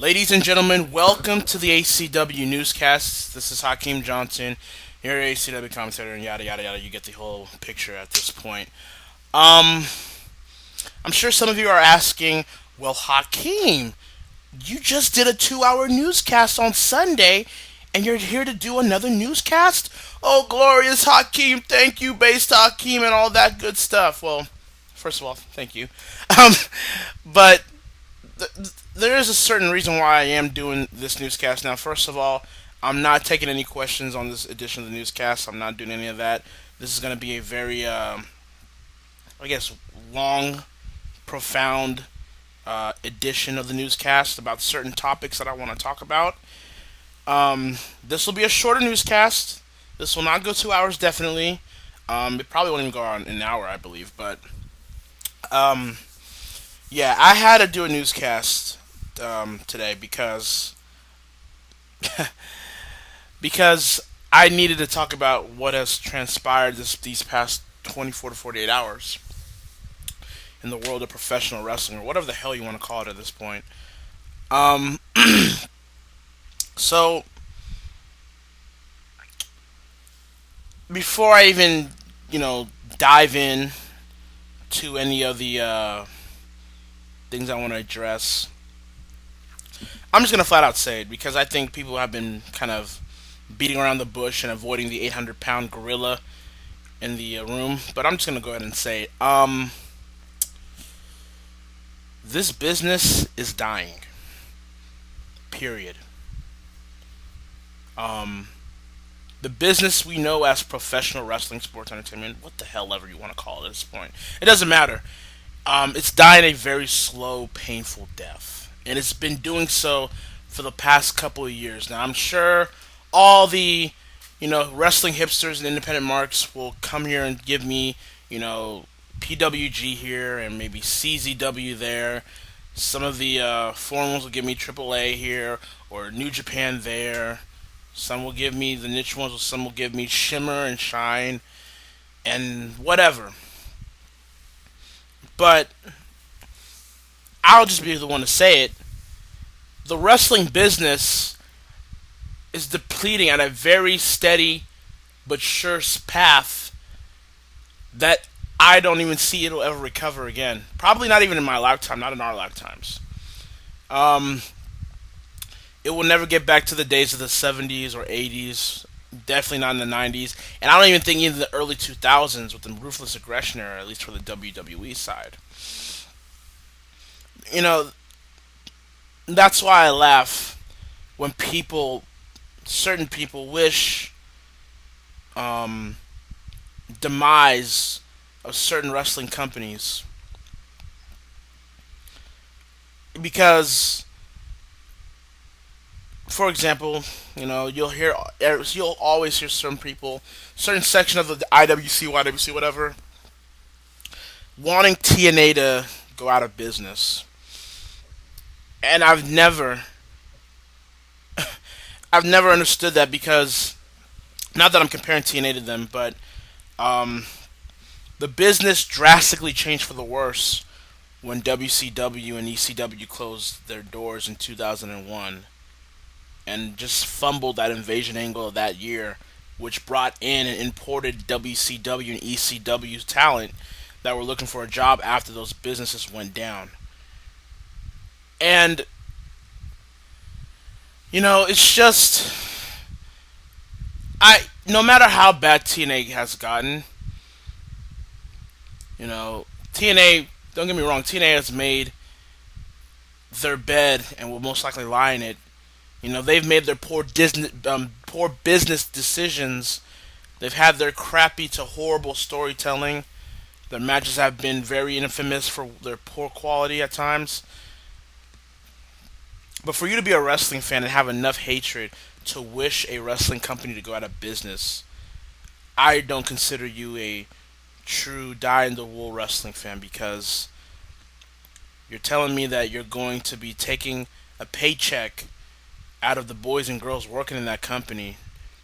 Ladies and gentlemen, welcome to the ACW Newscast. This is Hakeem Johnson, your ACW commentator, and yada yada yada. You get the whole picture at this point. Um, I'm sure some of you are asking, well, Hakeem, you just did a 2 hour newscast on Sunday, and you're here to do another newscast? Oh, glorious Hakeem, thank you, based Hakeem, and all that good stuff. Well, first of all, thank you. Um, but there is a certain reason why I am doing this newscast now. First of all, I'm not taking any questions on this edition of the newscast. I'm not doing any of that. This is going to be a very, I guess, long, profound edition of the newscast about certain topics that I want to talk about. This will be a shorter newscast. This will not go 2 hours, definitely. It probably won't even go on an hour, I believe. But um, yeah, I had to do a newscast today because I needed to talk about what has transpired these past 24 to 48 hours in the world of professional wrestling, or whatever the hell you want to call it at this point. Um, so before I even, dive in to any of the things I want to address, I'm just gonna flat out say it because I think people have been kind of beating around the bush and avoiding the 800-pound gorilla in the room. But I'm just gonna go ahead and say it. This business is dying. Period. Um, the business we know as professional wrestling, sports entertainment, what the hell ever you want to call it at this point, it doesn't matter. It's dying a very slow, painful death, and it's been doing so for the past couple of years. Now, I'm sure all the wrestling hipsters and independent marks will come here and give me PWG here and maybe CZW there. Some of the foreign will give me AAA here or New Japan there. Some will give me the niche ones, or some will give me Shimmer and Shine and whatever. But I'll just be the one to say it. The wrestling business is depleting at a very steady but sure path that I don't even see it'll ever recover again. Probably not even in my lifetime, not in our lifetimes. Um, it will never get back to the days of the 70s or 80s. Definitely not in the 90s. And I don't even think in the early 2000s with the ruthless aggression era, at least for the WWE side. You know, that's why I laugh when certain people wish um, demise of certain wrestling companies because, for example, you'll always hear certain people, certain section of the IWC, YWC, whatever, wanting TNA to go out of business, and I've never understood that because not that I'm comparing TNA to them, but um, the business drastically changed for the worse when WCW and ECW closed their doors in 2001 and just fumbled that invasion angle of that year, which brought in and imported WCW and ECW talent that were looking for a job after those businesses went down. And, it's just, no matter how bad TNA has gotten, TNA, don't get me wrong, TNA has made their bed and will most likely lie in it. They've made their poor business decisions. They've had their crappy to horrible storytelling. Their matches have been very infamous for their poor quality at times. But for you to be a wrestling fan and have enough hatred to wish a wrestling company to go out of business, I don't consider you a true die in the wool wrestling fan because you're telling me that you're going to be taking a paycheck out of the boys and girls working in that company,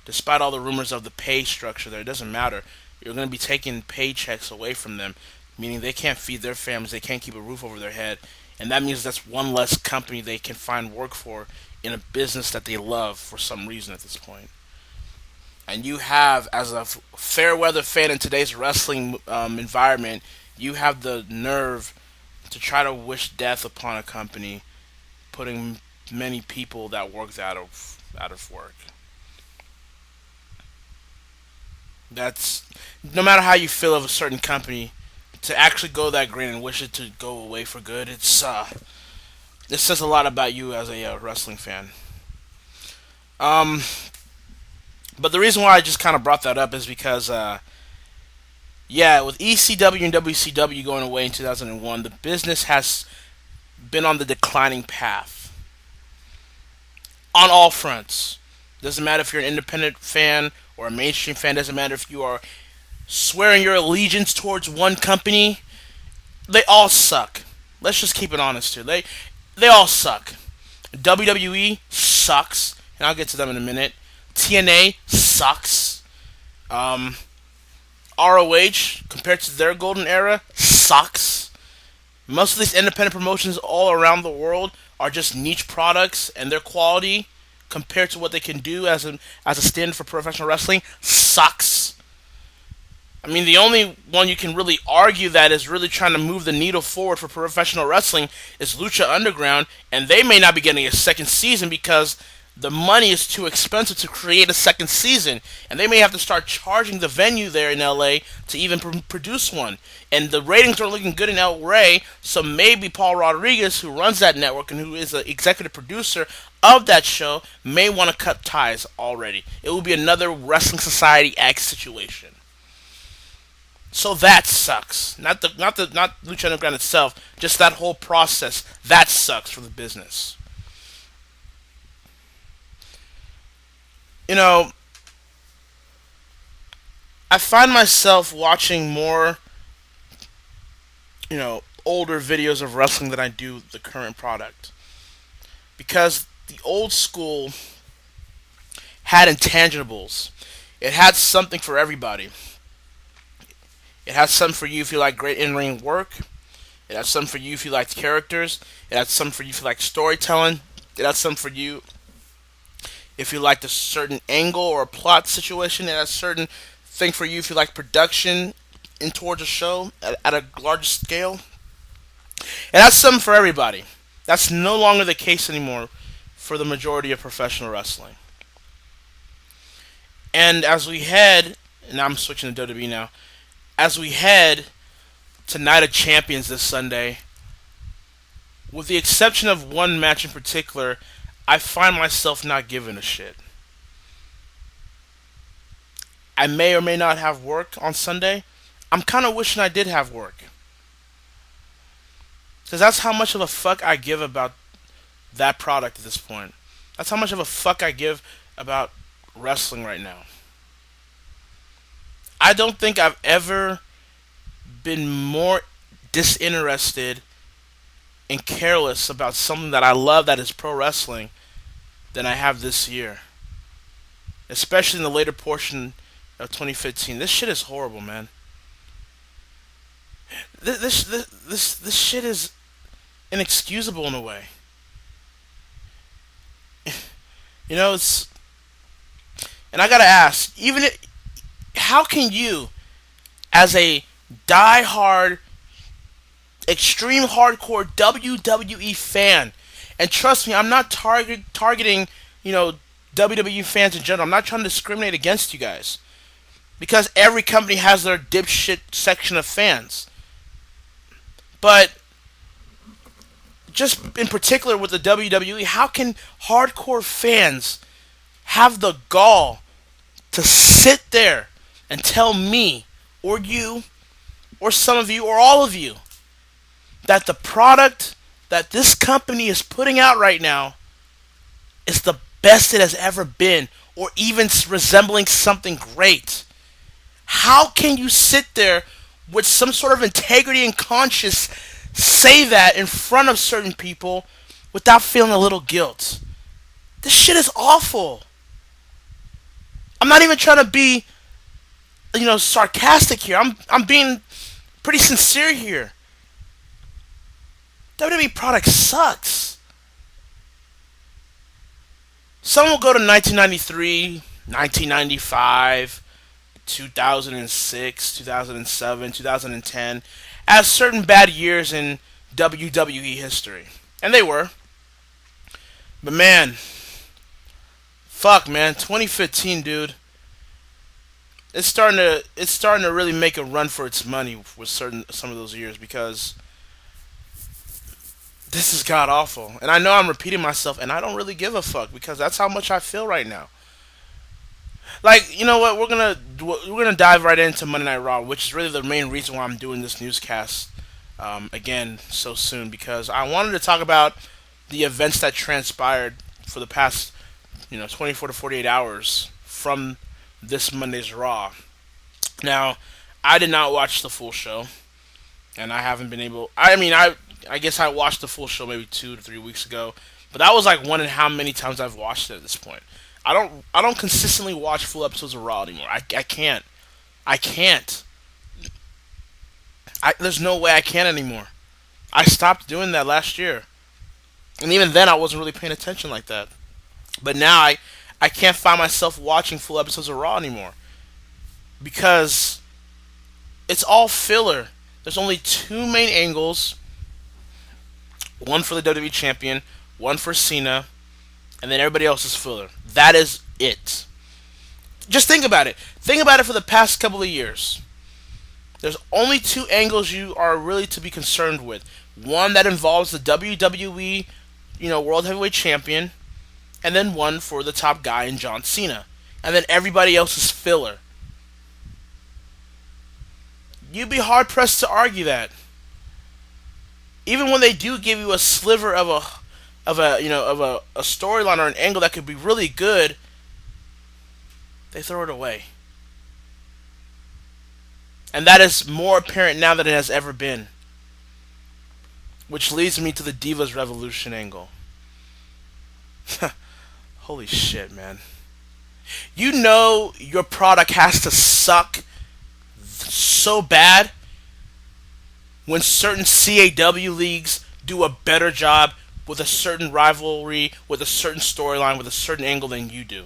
despite all the rumors of the pay structure there. It doesn't matter. You're going to be taking paychecks away from them, meaning they can't feed their families, they can't keep a roof over their head, and that means that's one less company they can find work for in a business that they love for some reason at this point. And you have, as a fair weather fan in today's wrestling environment, you have the nerve to try to wish death upon a company, putting many people that worked out of work. That's no matter how you feel of a certain company, to actually go that green and wish it to go away for good. It says a lot about you as a wrestling fan. Um, but the reason why I just kind of brought that up is because yeah, with ECW and WCW going away in 2001, the business has been on the declining path on all fronts. Doesn't matter if you're an independent fan or a mainstream fan. Doesn't matter if you are swearing your allegiance towards one company. They all suck. Let's just keep it honest here. They all suck. WWE sucks, and I'll get to them in a minute. TNA sucks. Um, ROH, compared to their golden era, sucks. Most of these independent promotions all around the world are just niche products, and their quality compared to what they can do as a standard for professional wrestling sucks. I mean, the only one you can really argue that is really trying to move the needle forward for professional wrestling is Lucha Underground, and they may not be getting a second season because the money is too expensive to create a second season, and they may have to start charging the venue there in LA to even produce one. And the ratings are looking good in LA, so maybe Paul Rodriguez, who runs that network and who is the executive producer of that show, may want to cut ties already. It will be another Wrestling Society X situation. So that sucks. Not Lucha Underground itself, just that whole process. That sucks for the business. You know, I find myself watching more, older videos of wrestling than I do the current product. Because the old school had intangibles. It had something for everybody. It has something for you if you like great in-ring work. It has something for you if you like characters. It has something for you if you like storytelling. It has something for you if you like a certain angle or a plot situation. It has certain thing for you if you like production in towards a show at a large scale. And that's something for everybody. That's no longer the case anymore for the majority of professional wrestling. And as we head, and I'm switching to WWE now, as we head to Night of Champions this Sunday, with the exception of one match in particular, I find myself not giving a shit. I may or may not have work on Sunday. I'm kind of wishing I did have work. Because that's how much of a fuck I give about that product at this point. That's how much of a fuck I give about wrestling right now. I don't think I've ever been more disinterested and careless about something that I love, that is pro wrestling, than I have this year. Especially in the later portion of 2015. This shit is horrible, man. This shit is inexcusable in a way. It's, and I gotta ask, how can you, as a die-hard, extreme hardcore WWE fan, and trust me, I'm not targeting, WWE fans in general. I'm not trying to discriminate against you guys, because every company has their dipshit section of fans. But just in particular with the WWE, how can hardcore fans have the gall to sit there and tell me, or you, or some of you, or all of you, that the product that this company is putting out right now is the best it has ever been, or even resembling something great? How can you sit there with some sort of integrity and conscience say that in front of certain people without feeling a little guilt? This shit is awful. I'm not even trying to be, sarcastic here. I'm being pretty sincere here. WWE product sucks. Some will go to 1993, 1995, 2006, 2007, 2010 as certain bad years in WWE history. And they were. But man, fuck man, 2015, dude. It's starting to really make a run for its money with some of those years because this is god awful. And I know I'm repeating myself and I don't really give a fuck because that's how much I feel right now. Like, you know what? We're gonna dive right into Monday Night Raw, which is really the main reason why I'm doing this newscast again so soon because I wanted to talk about the events that transpired for the past 24 to 48 hours from this Monday's Raw. Now, I did not watch the full show, and I haven't been able. I mean, I guess I watched the full show maybe 2 to 3 weeks ago, but that was like one in how many times I've watched it at this point. I don't consistently watch full episodes of Raw anymore. I can't. I can't. There's no way I can anymore. I stopped doing that last year, and even then I wasn't really paying attention like that. But now I can't find myself watching full episodes of Raw anymore because it's all filler. There's only two main angles, one for the WWE champion, one for Cena, and then everybody else is filler. That is it. Just think about it. Think about it for the past couple of years. There's only two angles you are really to be concerned with. One that involves the WWE, World Heavyweight Champion, and then one for the top guy in John Cena. And then everybody else is filler. You'd be hard pressed to argue that. Even when they do give you a sliver of a storyline or an angle that could be really good, they throw it away. And that is more apparent now than it has ever been. Which leads me to the Divas Revolution angle. Holy shit, man. You know your product has to suck so bad when certain CAW leagues do a better job with a certain rivalry, with a certain storyline, with a certain angle than you do.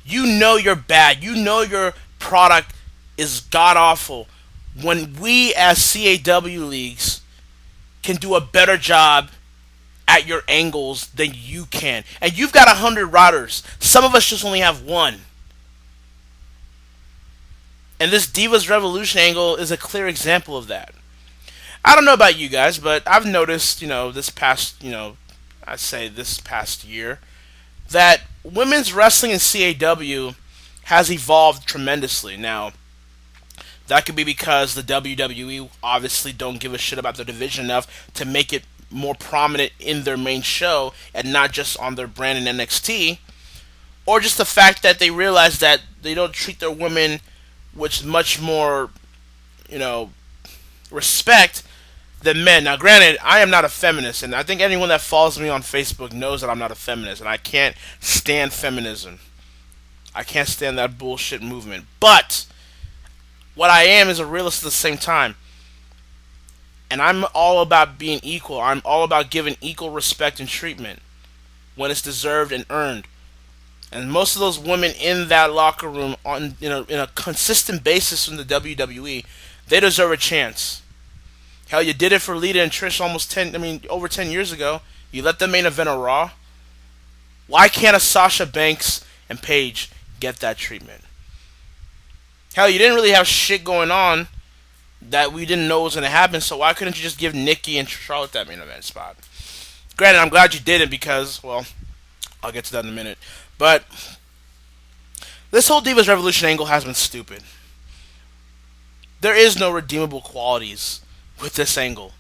You know you're bad. You know your product is god awful when we as CAW leagues can do a better job at your angles than you can. And you've got 100 riders. Some of us just only have one. And this Divas Revolution angle is a clear example of that. I don't know about you guys, but I've noticed, I'd say this past year, that women's wrestling in CAW has evolved tremendously. Now, that could be because the WWE obviously don't give a shit about their division enough to make it more prominent in their main show and not just on their brand in NXT, or just the fact that they realize that they don't treat their women with much more, respect than men. Now, granted, I am not a feminist, and I think anyone that follows me on Facebook knows that I'm not a feminist, and I can't stand feminism. I can't stand that bullshit movement. But what I am is a realist at the same time. And I'm all about being equal. I'm all about giving equal respect and treatment when it's deserved and earned. And most of those women in that locker room on in a consistent basis from the WWE, they deserve a chance. Hell, you did it for Lita and Trish over 10 years ago. You let them main event a Raw. Why can't a Sasha Banks and Paige get that treatment? Hell, you didn't really have shit going on that we didn't know was going to happen, so why couldn't you just give Nikki and Charlotte that main event spot? Granted, I'm glad you didn't because, well, I'll get to that in a minute. But this whole Divas Revolution angle has been stupid. There is no redeemable qualities with this angle.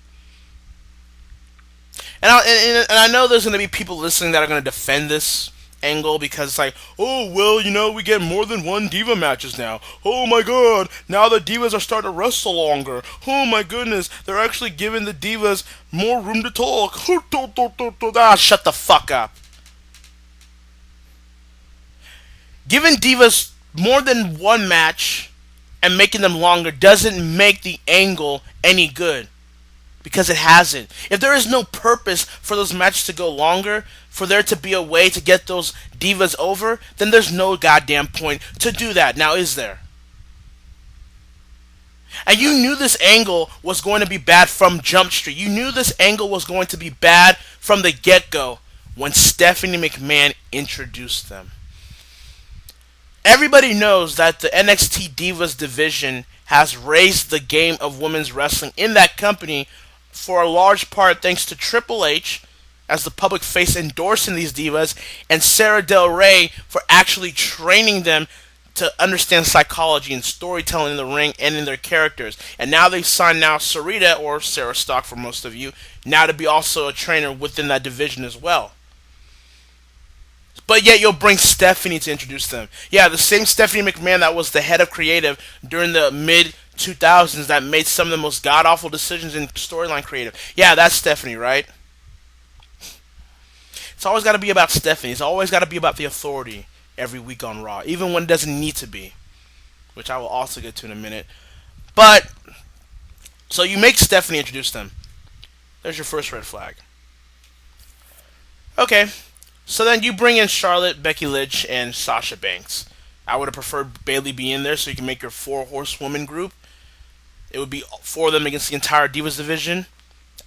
And I know there's going to be people listening that are going to defend this angle because it's like, oh, well, we get more than one diva matches now. Oh my god, now the divas are starting to wrestle longer. Oh my goodness, they're actually giving the divas more room to talk. Shut the fuck up. Giving divas more than one match and making them longer doesn't make the angle any good. because it hasn't. If there is no purpose for those matches to go longer, for there to be a way to get those divas over, then there's no goddamn point to do that. Now, is there? And you knew this angle was going to be bad from Jump Street. You knew this angle was going to be bad from the get-go when Stephanie McMahon introduced them. Everybody knows that the NXT Divas division has raised the game of women's wrestling in that company for a large part thanks to Triple H as the public face endorsing these divas and Sarah Del Rey for actually training them to understand psychology and storytelling in the ring and in their characters. And now they've signed now Sarita, or Sarah Stock for most of you, now to be also a trainer within that division as well. But yet you'll bring Stephanie to introduce them. Yeah, the same Stephanie McMahon that was the head of creative during the mid 2000s that made some of the most god-awful decisions in storyline creative. Yeah, that's Stephanie, right? It's always got to be about Stephanie. It's always got to be about the authority every week on Raw, even when it doesn't need to be, which I will also get to in a minute. But, so you make Stephanie introduce them. There's your first red flag. Okay, so then you bring in Charlotte, Becky Lynch, and Sasha Banks. I would have preferred Bayley be in there so you can make your 4 horsewoman group. It would be 4 of them against the entire Divas division.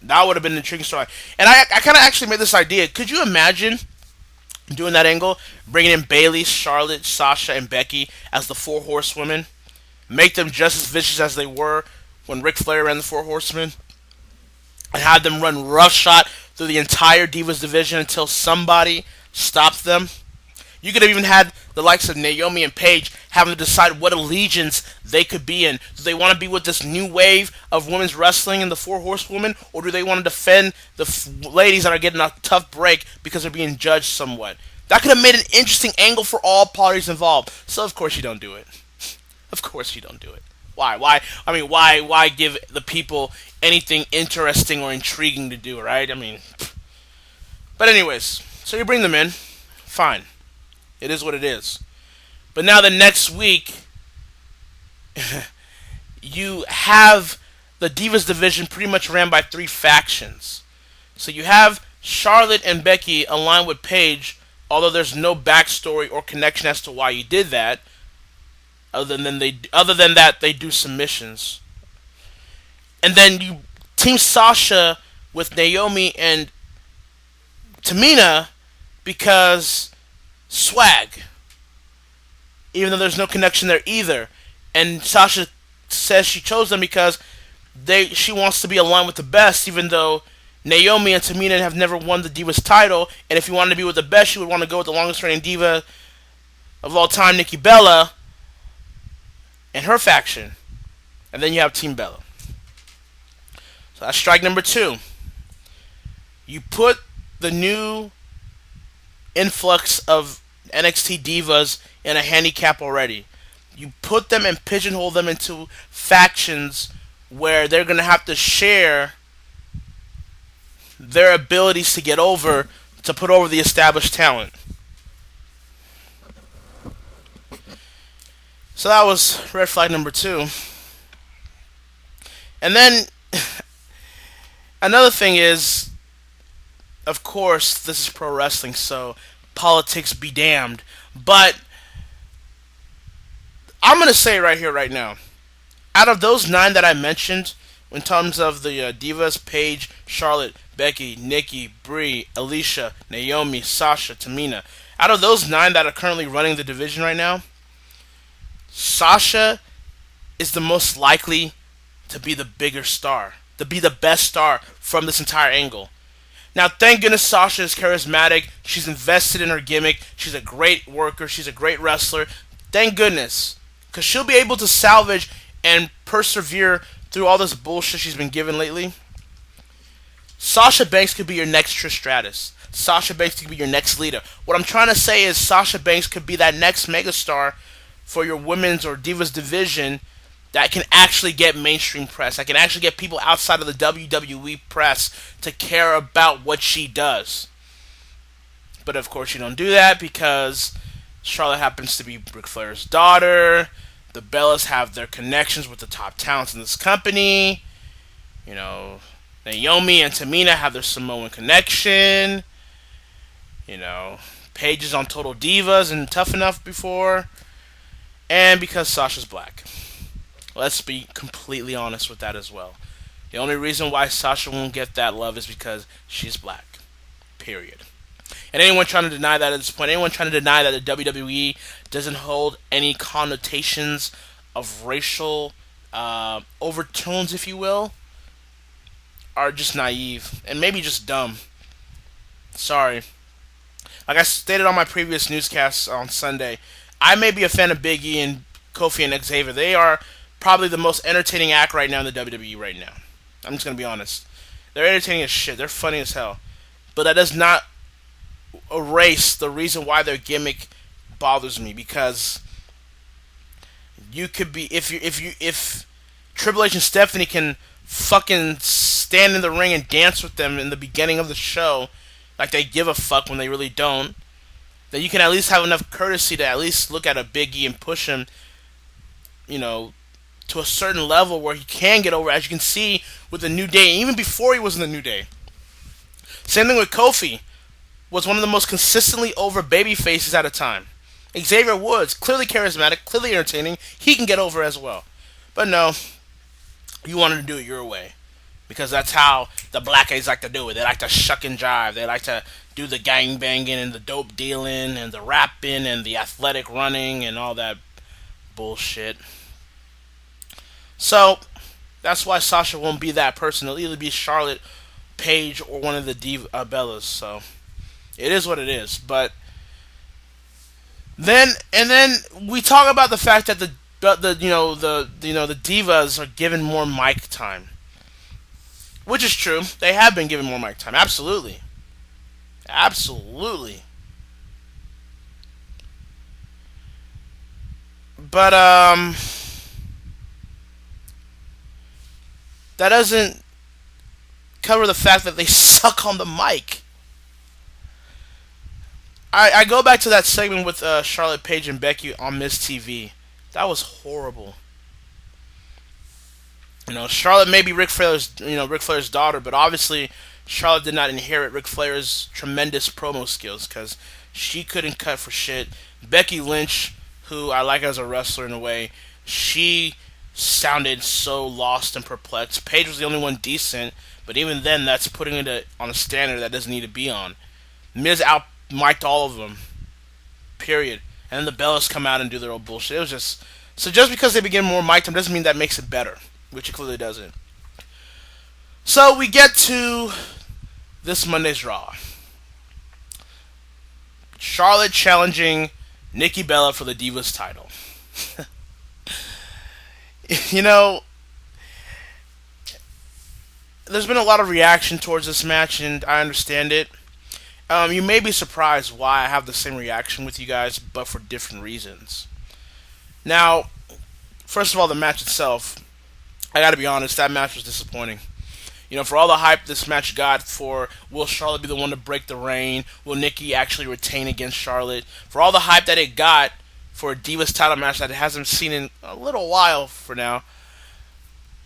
That would have been an intriguing story. And I kind of actually made this idea. Could you imagine doing that angle, bringing in Bayley, Charlotte, Sasha, and Becky as the 4 horsewomen, make them just as vicious as they were when Ric Flair ran the 4 horsemen, and have them run roughshod through the entire Divas division until somebody stopped them? You could have even had the likes of Naomi and Paige having to decide what allegiance they could be in. Do they want to be with this new wave of women's wrestling and the 4 horsewomen, or do they want to defend the ladies that are getting a tough break because they're being judged somewhat? That could have made an interesting angle for all parties involved. So of course you don't do it. Of course you don't do it. Why? I mean, why give the people anything interesting or intriguing to do, right? I mean, but anyways, so you bring them in. Fine. It is what it is. But now the next week, you have the Divas division pretty much ran by 3 factions. So you have Charlotte and Becky aligned with Paige, although there's no backstory or connection as to why you did that. Other than that, they do submissions. And then you team Sasha with Naomi and Tamina because swag. Even though there's no connection there either. And Sasha says she chose them because she wants to be aligned with the best, even though Naomi and Tamina have never won the Divas title. And if you wanted to be with the best, you would want to go with the longest reigning diva of all time, Nikki Bella, and her faction. And then you have Team Bella. So that's strike number 2. You put the new influx of NXT divas in a handicap already. You put them and pigeonhole them into factions where they're going to have to share their abilities to get over, to put over the established talent. So that was red flag number 2. And then another thing is, of course, this is pro wrestling, so politics be damned. But I'm going to say right here, right now, out of those 9 that I mentioned, in terms of the Divas, Paige, Charlotte, Becky, Nikki, Brie, Alicia, Naomi, Sasha, Tamina, out of those 9 that are currently running the division right now, Sasha is the most likely to be the bigger star, to be the best star from this entire angle. Now, thank goodness Sasha is charismatic. She's invested in her gimmick. She's a great worker. She's a great wrestler. Thank goodness. Because she'll be able to salvage and persevere through all this bullshit she's been given lately. Sasha Banks could be your next Trish Stratus. Sasha Banks could be your next leader. What I'm trying to say is Sasha Banks could be that next megastar for your women's or divas division that can actually get mainstream press, that can actually get people outside of the WWE press to care about what she does. But of course you don't do that because Charlotte happens to be Ric Flair's daughter. The Bellas have their connections with the top talents in this company. You know, Naomi and Tamina have their Samoan connection. You know, Paige is on Total Divas and Tough Enough before. And because Sasha's black. Let's be completely honest with that as well. The only reason why Sasha won't get that love is because she's black. Period. And anyone trying to deny that at this point, anyone trying to deny that the WWE doesn't hold any connotations of racial overtones, if you will, are just naive and maybe just dumb. Sorry. Like I stated on my previous newscast on Sunday, I may be a fan of Big E and Kofi and Xavier. They are probably the most entertaining act right now in the WWE right now. I'm just gonna be honest. They're entertaining as shit. They're funny as hell. But that does not erase the reason why their gimmick bothers me, because you could be if Triple H and Stephanie can fucking stand in the ring and dance with them in the beginning of the show like they give a fuck when they really don't, then you can at least have enough courtesy to at least look at a Big E and push him, you know, to a certain level where he can get over, as you can see with the New Day, even before he was in the New Day. Same thing with Kofi. Was one of the most consistently over baby faces at a time. Xavier Woods, clearly charismatic, clearly entertaining, he can get over as well. But no, you wanted to do it your way. Because that's how the black guys like to do it. They like to shuck and jive. They like to do the gang banging and the dope dealing and the rapping and the athletic running and all that bullshit. So, that's why Sasha won't be that person. It'll either be Charlotte, Paige, or one of the Bellas. So, it is what it is. But then we talk about the fact that the divas are given more mic time, which is true. They have been given more mic time. Absolutely, absolutely. But that doesn't cover the fact that they suck on the mic. I go back to that segment with Charlotte, Paige, and Becky on Miss TV. That was horrible. You know, Charlotte may be Ric Flair's daughter, but obviously Charlotte did not inherit Ric Flair's tremendous promo skills because she couldn't cut for shit. Becky Lynch, who I like as a wrestler in a way, she sounded so lost and perplexed. Paige was the only one decent, but even then, that's putting it on a standard that doesn't need to be on. Miz out mic'd all of them. Period. And then the Bellas come out and do their own bullshit. It was just... So just because they begin more mic time doesn't mean that makes it better. Which it clearly doesn't. So we get to this Monday's Raw. Charlotte challenging Nikki Bella for the Divas title. You know, there's been a lot of reaction towards this match, and I understand it. You may be surprised why I have the same reaction with you guys, but for different reasons. Now, first of all, the match itself, I gotta be honest, that match was disappointing. You know, for all the hype this match got for will Charlotte be the one to break the reign, will Nikki actually retain against Charlotte, for all the hype that it got for a Divas title match that it hasn't seen in a little while for now,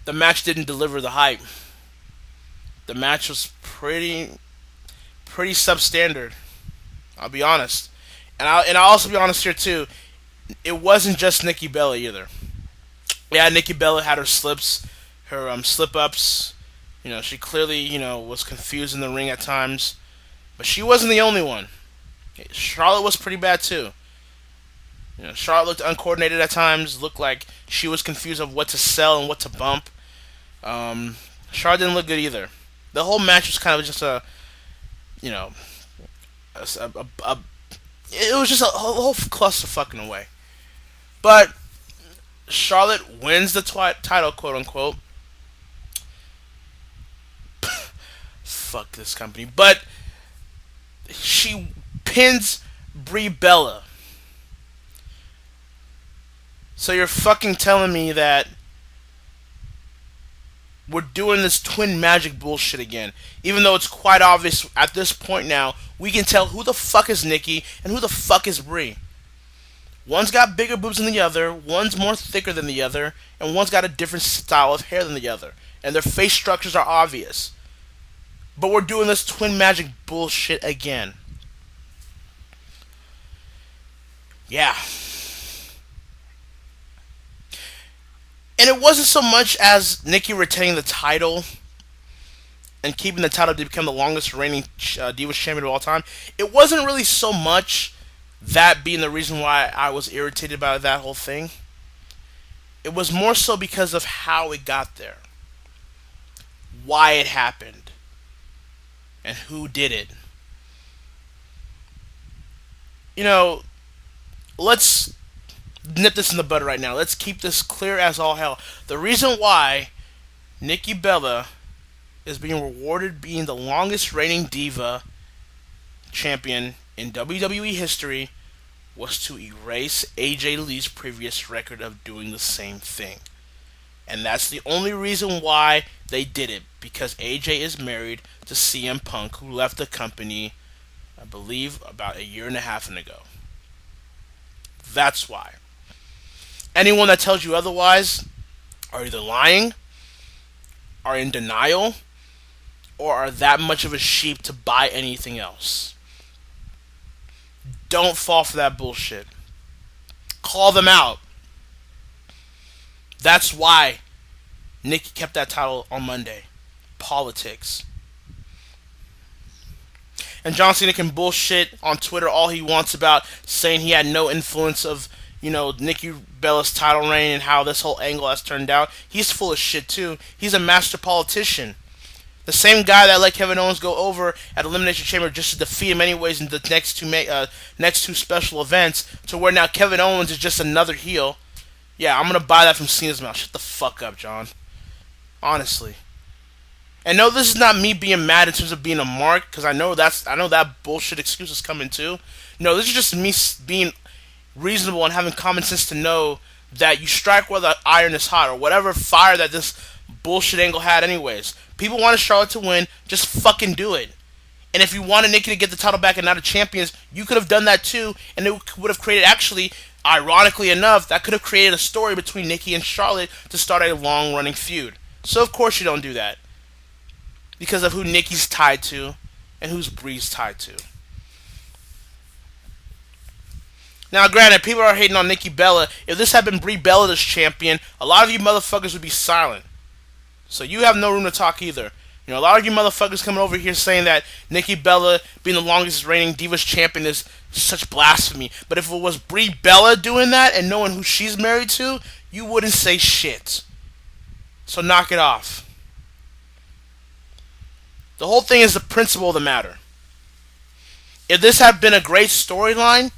the match didn't deliver the hype. The match was pretty substandard. I'll be honest. And I'll also be honest here too. It wasn't just Nikki Bella either. Yeah, Nikki Bella had her slips, her slip-ups. You know, she clearly, was confused in the ring at times. But she wasn't the only one. Charlotte was pretty bad too. Charlotte looked uncoordinated at times, looked like she was confused of what to sell and what to bump. Charlotte didn't look good either. The whole match was kind of just it was just a whole clusterfuck in a way. But Charlotte wins the title, quote unquote. Fuck this company. But she pins Brie Bella. So you're fucking telling me that we're doing this twin magic bullshit again. Even though it's quite obvious at this point now, we can tell who the fuck is Nikki and who the fuck is Brie. One's got bigger boobs than the other, one's more thicker than the other, and one's got a different style of hair than the other. And their face structures are obvious. But we're doing this twin magic bullshit again. Yeah. And it wasn't so much as Nikki retaining the title and keeping the title to become the longest reigning Divas champion of all time. It wasn't really so much that being the reason why I was irritated by that whole thing. It was more so because of how it got there, why it happened, and who did it. You know, let's nip this in the bud right now. Let's keep this clear as all hell. The reason why Nikki Bella is being rewarded being the longest reigning diva champion in WWE history was to erase AJ Lee's previous record of doing the same thing. And that's the only reason why they did it, because AJ is married to CM Punk, who left the company, I believe, about a year and a half ago. That's why. Anyone that tells you otherwise are either lying, are in denial, or are that much of a sheep to buy anything else. Don't fall for that bullshit. Call them out. That's why Nikki kept that title on Monday. Politics. And John Cena can bullshit on Twitter all he wants about saying he had no influence of, Nikki Bella's title reign and how this whole angle has turned out. He's full of shit too. He's a master politician. The same guy that let Kevin Owens go over at Elimination Chamber just to defeat him anyways in the next two special events, to where now Kevin Owens is just another heel. Yeah, I'm gonna buy that from Cena's mouth. Shut the fuck up, John. Honestly. And no, this is not me being mad in terms of being a mark, because I know that bullshit excuse is coming too. No, this is just me being reasonable and having common sense to know that you strike where the iron is hot, or whatever fire that this bullshit angle had anyways. People wanted Charlotte to win, just fucking do it. And if you wanted Nikki to get the title back and not a champions, you could have done that too, and it would have created, actually, ironically enough, that could have created a story between Nikki and Charlotte to start a long-running feud. So of course you don't do that. Because of who Nikki's tied to and who's Bree's tied to. Now, granted, people are hating on Nikki Bella. If this had been Brie Bella as champion, a lot of you motherfuckers would be silent. So you have no room to talk either. A lot of you motherfuckers coming over here saying that Nikki Bella being the longest reigning Divas champion is such blasphemy. But if it was Brie Bella doing that and knowing who she's married to, you wouldn't say shit. So knock it off. The whole thing is the principle of the matter. If this had been a great storyline,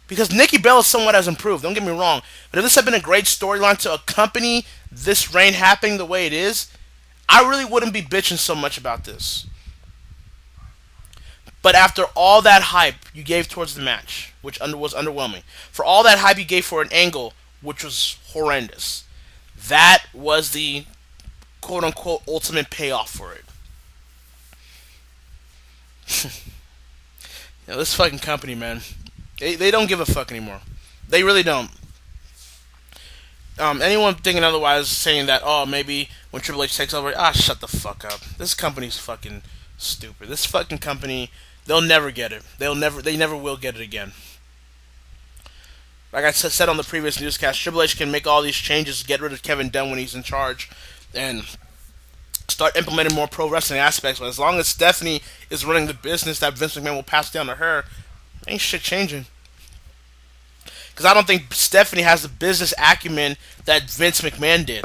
because Nikki Bella somewhat has improved, don't get me wrong, but if this had been a great storyline to accompany this reign happening the way it is, I really wouldn't be bitching so much about this. But after all that hype you gave towards the match, which was underwhelming, for all that hype you gave for an angle, which was horrendous, that was the quote-unquote ultimate payoff for it. This fucking company, man. They don't give a fuck anymore. They really don't. Anyone thinking otherwise, saying that, maybe when Triple H takes over, shut the fuck up. This company's fucking stupid. This fucking company, they'll never get it. They never will get it again. Like I said on the previous newscast, Triple H can make all these changes, get rid of Kevin Dunn when he's in charge, and start implementing more pro wrestling aspects. But as long as Stephanie is running the business that Vince McMahon will pass down to her, ain't shit changing. Because I don't think Stephanie has the business acumen that Vince McMahon did.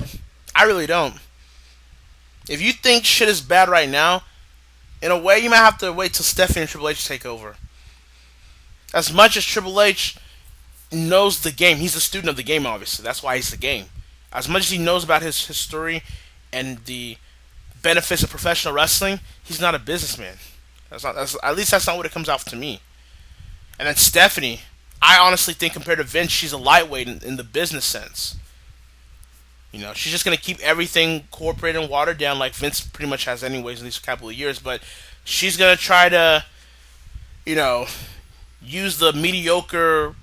I really don't. If you think shit is bad right now, in a way you might have to wait till Stephanie and Triple H take over. As much as Triple H knows the game, he's a student of the game, obviously. That's why he's the game. As much as he knows about his history and the benefits of professional wrestling, he's not a businessman. At least that's not what it comes out to me. And then Stephanie, I honestly think compared to Vince, she's a lightweight in the business sense. She's just going to keep everything corporate and watered down like Vince pretty much has anyways in these couple of years. But she's going to try to, use the mediocre,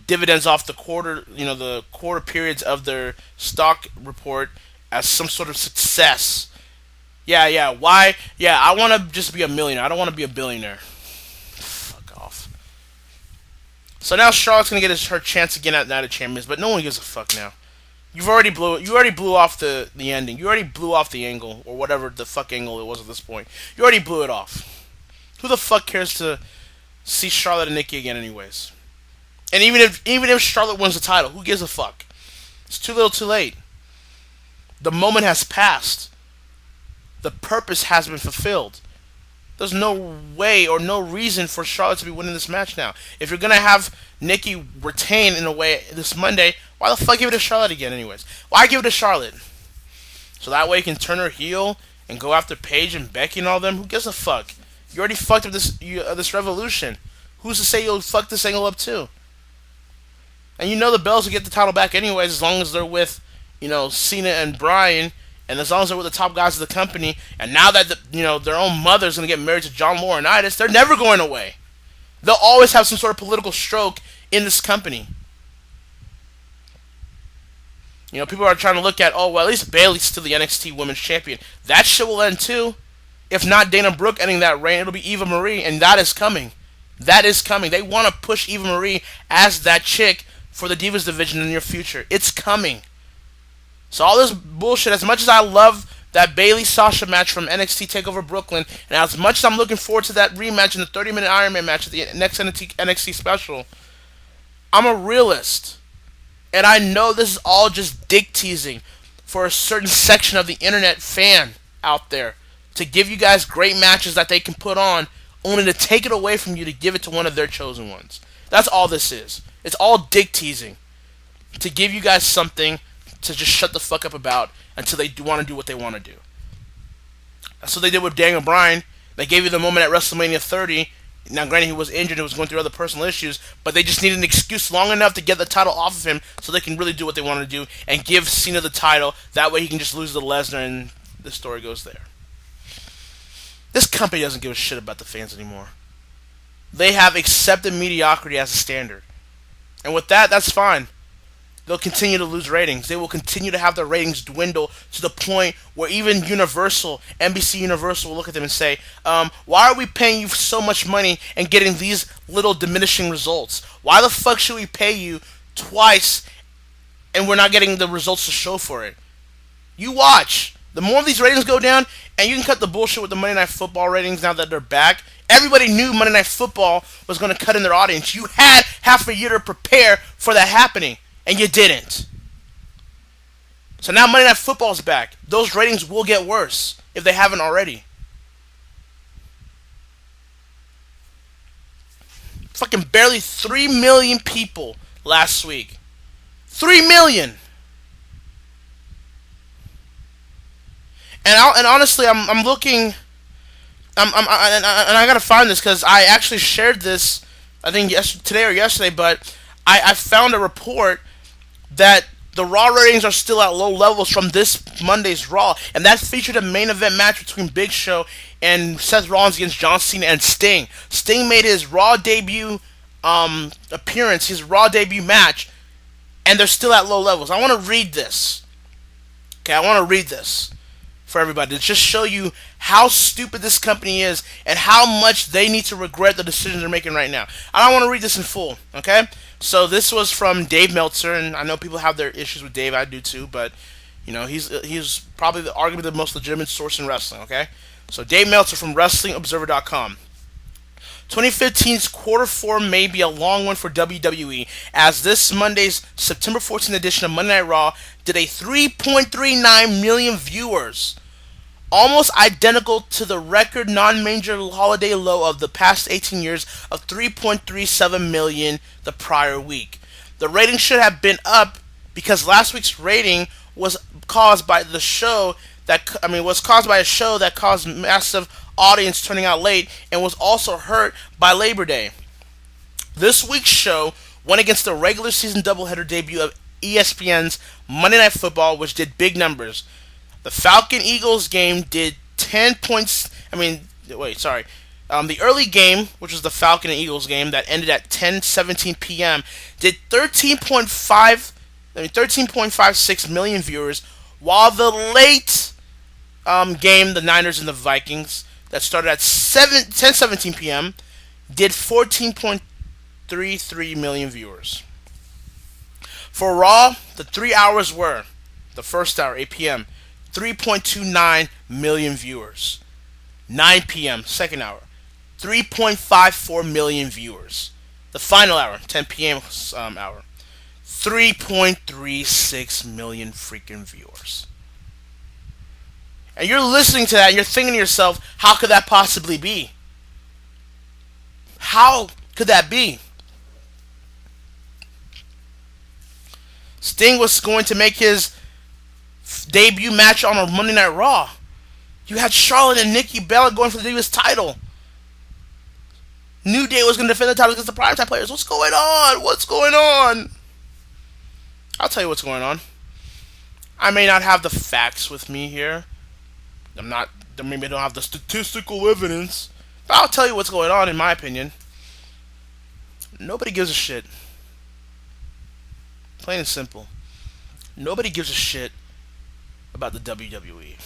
dividends off the quarter periods of their stock report as some sort of success Yeah, yeah. Why? Yeah, I want to just be a millionaire. I don't want to be a billionaire. Fuck off. So now Charlotte's gonna get her chance again at Night of Champions, but no one gives a fuck now. You already blew off the ending. You already blew off the angle or whatever the fuck angle it was at this point. You already blew it off. Who the fuck cares to see Charlotte and Nikki again anyways? And even if Charlotte wins the title, who gives a fuck? It's too little, too late. The moment has passed. The purpose has been fulfilled. There's no way or no reason for Charlotte to be winning this match now. If you're gonna have Nikki retain in a way this Monday, why the fuck give it to Charlotte again, anyways? Why give it to Charlotte? So that way you can turn her heel and go after Paige and Becky and all them. Who gives a fuck? You already fucked up this Revolution. Who's to say you'll fuck this angle up too? And you know the Bells will get the title back anyways as long as they're with, Cena and Bryan, and as long as they're with the top guys of the company. And now that their own mother's gonna get married to John Laurinaitis, they're never going away. They'll always have some sort of political stroke in this company. People are trying to look at, oh, well, at least Bayley's still the NXT Women's Champion. That shit will end too. If not Dana Brooke ending that reign, it'll be Eva Marie, and that is coming. That is coming. They want to push Eva Marie as that chick for the Divas division in the near future. It's coming. So all this bullshit, as much as I love that Bayley-Sasha match from NXT TakeOver Brooklyn, and as much as I'm looking forward to that rematch in the 30-minute Iron Man match at the next NXT special, I'm a realist. And I know this is all just dick teasing for a certain section of the internet fan out there to give you guys great matches that they can put on, only to take it away from you to give it to one of their chosen ones. That's all this is. It's all dick teasing to give you guys something to just shut the fuck up about until they want to do what they want to do. That's what they did with Daniel Bryan. They gave you the moment at WrestleMania 30. Now, granted, he was injured and was going through other personal issues, but they just needed an excuse long enough to get the title off of him so they can really do what they want to do and give Cena the title. That way he can just lose to Lesnar and the story goes there. This company doesn't give a shit about the fans anymore. They have accepted mediocrity as a standard. And with that, that's fine. They'll continue to lose ratings. They will continue to have their ratings dwindle to the point where even NBC Universal will look at them and say, why are we paying you so much money and getting these little diminishing results? Why the fuck should we pay you twice and we're not getting the results to show for it? You watch. The more these ratings go down, and you can cut the bullshit with the Monday Night Football ratings now that they're back. Everybody knew Monday Night Football was going to cut in their audience. You had half a year to prepare for that happening. And you didn't. So now Monday Night Football's back. Those ratings will get worse if they haven't already. Fucking barely 3 million people last week. 3 million. And honestly, I'm looking. And I gotta find this because I actually shared this. I think today or yesterday, but I found a report that the Raw ratings are still at low levels from this Monday's Raw, and that featured a main event match between Big Show and Seth Rollins against John Cena and Sting. Sting made his Raw debut appearance, his Raw debut match, and they're still at low levels. I want to read this. Okay, I want to read this for everybody to just show you how stupid this company is and how much they need to regret the decisions they're making right now. I don't want to read this in full, okay? So this was from Dave Meltzer, and I know people have their issues with Dave, I do too, but he's probably arguably the most legitimate source in wrestling, okay? So Dave Meltzer from WrestlingObserver.com. 2015's Quarter 4 may be a long one for WWE, as this Monday's September 14th edition of Monday Night Raw did a 3.39 million viewers, almost identical to the record non-major holiday low of the past 18 years of 3.37 million the prior week. The rating should have been up because last week's rating was caused by a show that caused massive audience turning out late and was also hurt by Labor Day. This week's show went against the regular season doubleheader debut of ESPN's Monday Night Football, which did big numbers. The Falcon-Eagles game did 10 points. The early game, which was the Falcon and Eagles game that ended at 10:17 p.m., did 13.56 million viewers, while the late game, the Niners and the Vikings, that started at 10:17 p.m., did 14.33 million viewers. For Raw, the 3 hours were the first hour, 8 p.m., 3.29 million viewers. 9 p.m., second hour, 3.54 million viewers. The final hour, 10 p.m. Hour, 3.36 million freaking viewers. And you're listening to that and you're thinking to yourself, how could that possibly be? How could that be? Sting was going to make his debut match on a Monday Night Raw. You had Charlotte and Nikki Bella going for the Divas title. New Day was going to defend the title against the Primetime Players. What's going on? What's going on? I'll tell you what's going on. I may not have the facts with me here. Maybe I don't have the statistical evidence. But I'll tell you what's going on, in my opinion. Nobody gives a shit. Plain and simple. Nobody gives a shit about the WWE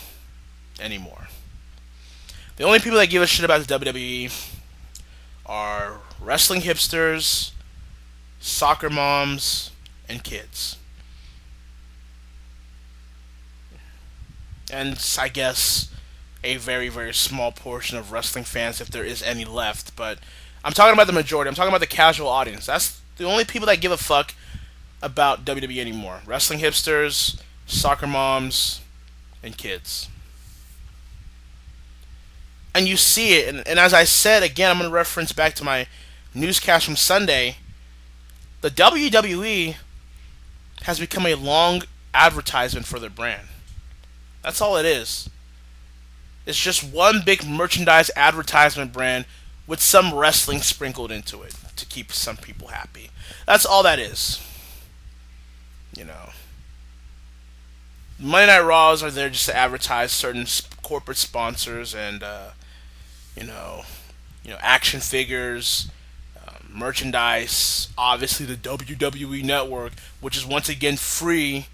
anymore. The only people that give a shit about the WWE are wrestling hipsters, soccer moms, and kids. And I guess a very, very small portion of wrestling fans, if there is any left. But I'm talking about the majority. I'm talking about the casual audience. That's the only people that give a fuck about WWE anymore. Wrestling hipsters, soccer moms, and kids. And you see it. And as I said, again, I'm going to reference back to my newscast from Sunday. The WWE has become a long advertisement for their brand. That's all it is. It's just one big merchandise advertisement brand with some wrestling sprinkled into it to keep some people happy. That's all that is. You know. Monday Night Raws are there just to advertise certain corporate sponsors and, action figures, merchandise. Obviously, the WWE Network, which is once again free.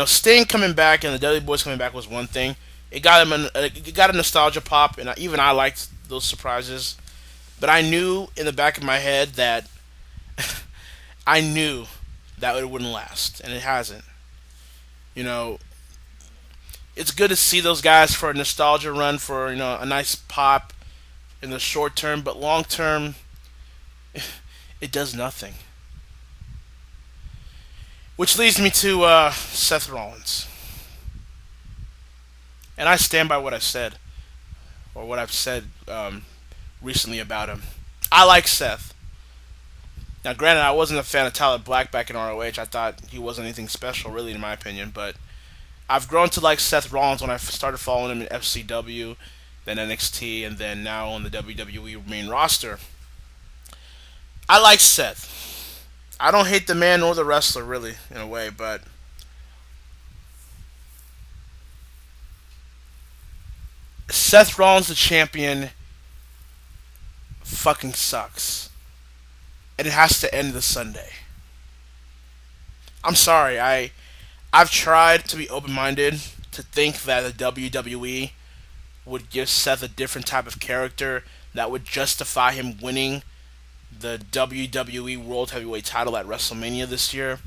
Sting coming back and the Dudley Boys coming back was one thing. It got a nostalgia pop, and even I liked those surprises. But I knew in the back of my head that I knew that it wouldn't last, and it hasn't. It's good to see those guys for a nostalgia run, for a nice pop in the short term, but long term, it does nothing. Which leads me to Seth Rollins. And I stand by what I said, or what I've said recently about him. I like Seth. Now, granted, I wasn't a fan of Tyler Black back in ROH. I thought he wasn't anything special, really, in my opinion. But I've grown to like Seth Rollins when I started following him in FCW, then NXT, and then now on the WWE main roster. I like Seth. I don't hate the man or the wrestler, really, in a way, but Seth Rollins, the champion, fucking sucks. And it has to end this Sunday. I'm sorry, I've tried to be open-minded, to think that the WWE would give Seth a different type of character that would justify him winning the WWE World Heavyweight title at WrestleMania this year.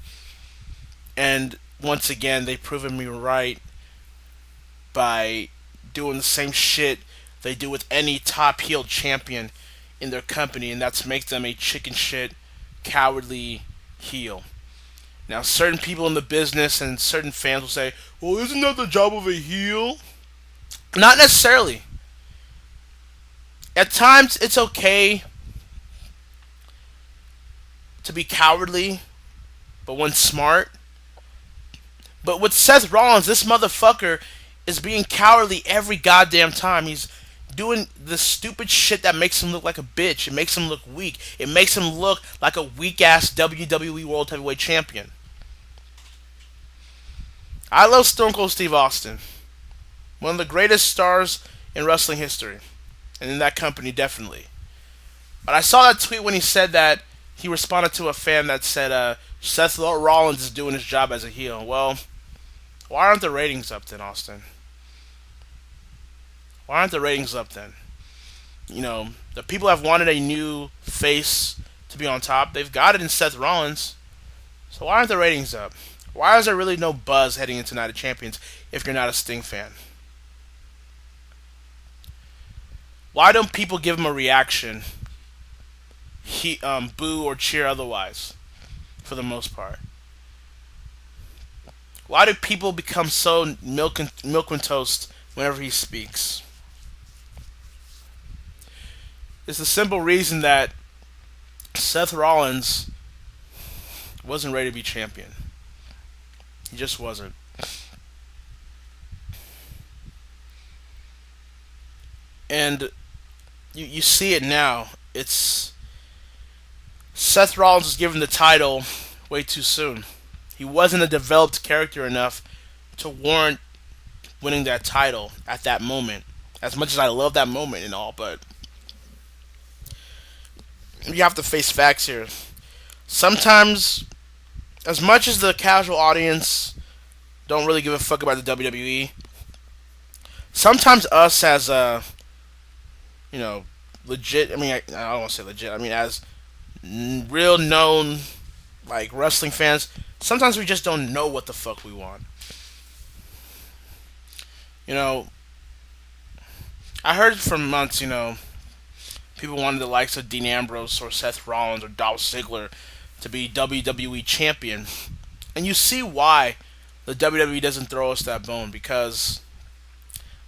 And once again, they've proven me right by doing the same shit they do with any top heel champion in their company, and that's make them a chicken shit, cowardly heel. Now, certain people in the business and certain fans will say, well, isn't that the job of a heel? Not necessarily. At times, it's okay to be cowardly, but when smart. But with Seth Rollins, this motherfucker is being cowardly every goddamn time. He's doing the stupid shit that makes him look like a bitch. It makes him look weak. It makes him look like a weak-ass WWE World Heavyweight Champion. I love Stone Cold Steve Austin. One of the greatest stars in wrestling history. And in that company, definitely. But I saw that tweet when he said that he responded to a fan that said, Seth Rollins is doing his job as a heel. Well, why aren't the ratings up then, Austin? Why aren't the ratings up then? The people have wanted a new face to be on top. They've got it in Seth Rollins. So why aren't the ratings up? Why is there really no buzz heading into Night of Champions if you're not a Sting fan? Why don't people give him a reaction? Boo or cheer otherwise, for the most part. Why do people become so milk and toast whenever he speaks? It's the simple reason that Seth Rollins wasn't ready to be champion. He just wasn't. And you see it now. It's Seth Rollins was given the title way too soon. He wasn't a developed character enough to warrant winning that title at that moment. As much as I love that moment and all, but you have to face facts here. Sometimes, as much as the casual audience don't really give a fuck about the WWE, sometimes us as legit. I mean, I don't want to say legit. I mean, as real known like wrestling fans, sometimes we just don't know what the fuck we want. You know, I heard for months, people wanted the likes of Dean Ambrose or Seth Rollins or Dolph Ziggler to be WWE champion. And you see why the WWE doesn't throw us that bone, because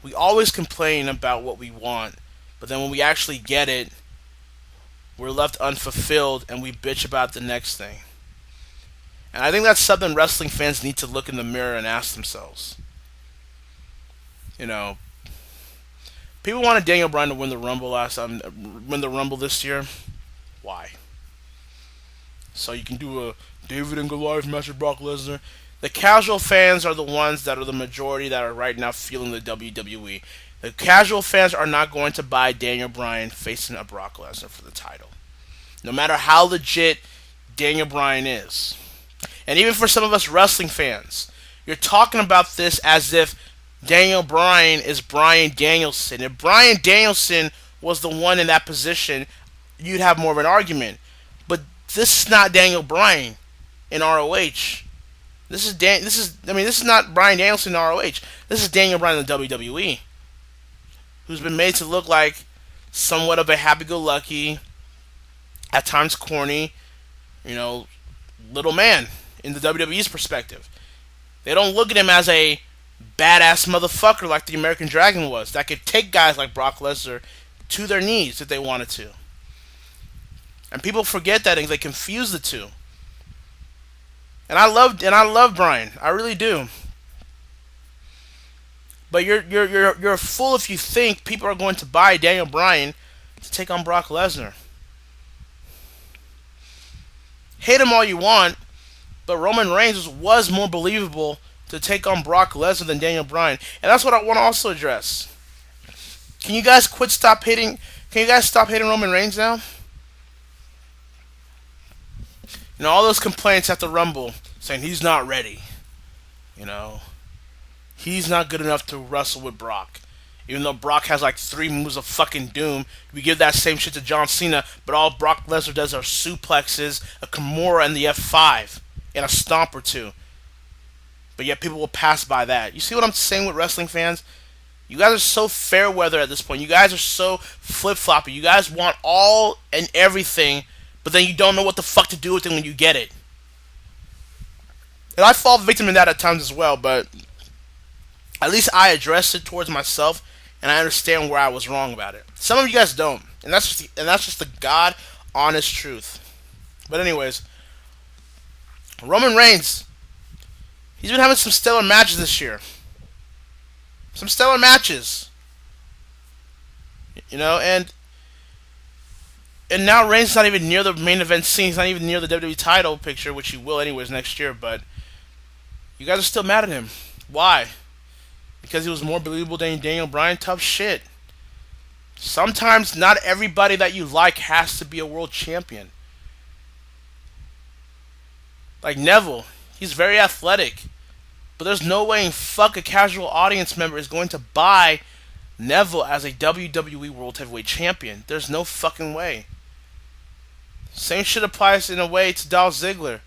we always complain about what we want, but then when we actually get it, we're left unfulfilled and we bitch about the next thing. And I think that's something wrestling fans need to look in the mirror and ask themselves. People wanted Daniel Bryan to win the Rumble this year. Why? So you can do a David and Goliath match with Brock Lesnar. The casual fans are the ones that are the majority that are right now feeling the WWE. The casual fans are not going to buy Daniel Bryan facing a Brock Lesnar for the title, no matter how legit Daniel Bryan is. And even for some of us wrestling fans, you're talking about this as if Daniel Bryan is Bryan Danielson. If Bryan Danielson was the one in that position, you'd have more of an argument. But this is not Daniel Bryan in ROH. This is not Bryan Danielson in ROH. This is Daniel Bryan in the WWE, who's been made to look like somewhat of a happy-go-lucky, at times corny, little man in the WWE's perspective. They don't look at him as a badass motherfucker like the American Dragon was, that could take guys like Brock Lesnar to their knees if they wanted to. And people forget that and they confuse the two. And I love Bryan. I really do. But you're a fool if you think people are going to buy Daniel Bryan to take on Brock Lesnar. Hate him all you want, but Roman Reigns was more believable to take on Brock Lesnar than Daniel Bryan. And that's what I want to also address. Can you guys stop hating Roman Reigns now? All those complaints at the Rumble saying he's not ready. He's not good enough to wrestle with Brock. Even though Brock has like 3 moves of fucking doom, we give that same shit to John Cena, but all Brock Lesnar does are suplexes, a Kimura, and the F5, and a stomp or two. But yet people will pass by that. You see what I'm saying with wrestling fans? You guys are so fair weather at this point. You guys are so flip-floppy. You guys want all and everything, but then you don't know what the fuck to do with it when you get it. And I fall victim to that at times as well, but at least I addressed it towards myself, and I understand where I was wrong about it. Some of you guys don't, and that's just the God honest truth. But anyways, Roman Reigns, he's been having some stellar matches this year. Some stellar matches, and now Reigns is not even near the main event scene. He's not even near the WWE title picture, which he will anyways next year. But you guys are still mad at him. Why? Because he was more believable than Daniel Bryan? Tough shit. Sometimes not everybody that you like has to be a world champion. Like Neville, he's very athletic, but there's no way in fuck a casual audience member is going to buy Neville as a WWE World Heavyweight Champion. There's no fucking way. Same shit applies in a way to Dolph Ziggler.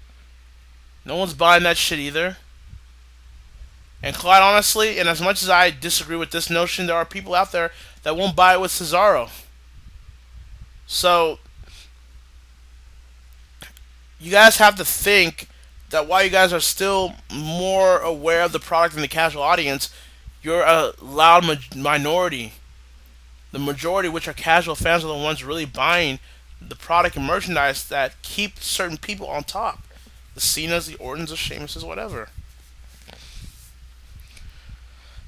No one's buying that shit either. And quite honestly, and as much as I disagree with this notion, there are people out there that won't buy it with Cesaro. So, you guys have to think that while you guys are still more aware of the product than the casual audience, you're a loud minority. The majority, which are casual fans, are the ones really buying the product and merchandise that keep certain people on top. The Cenas, the Ortons, the Sheamuses, whatever.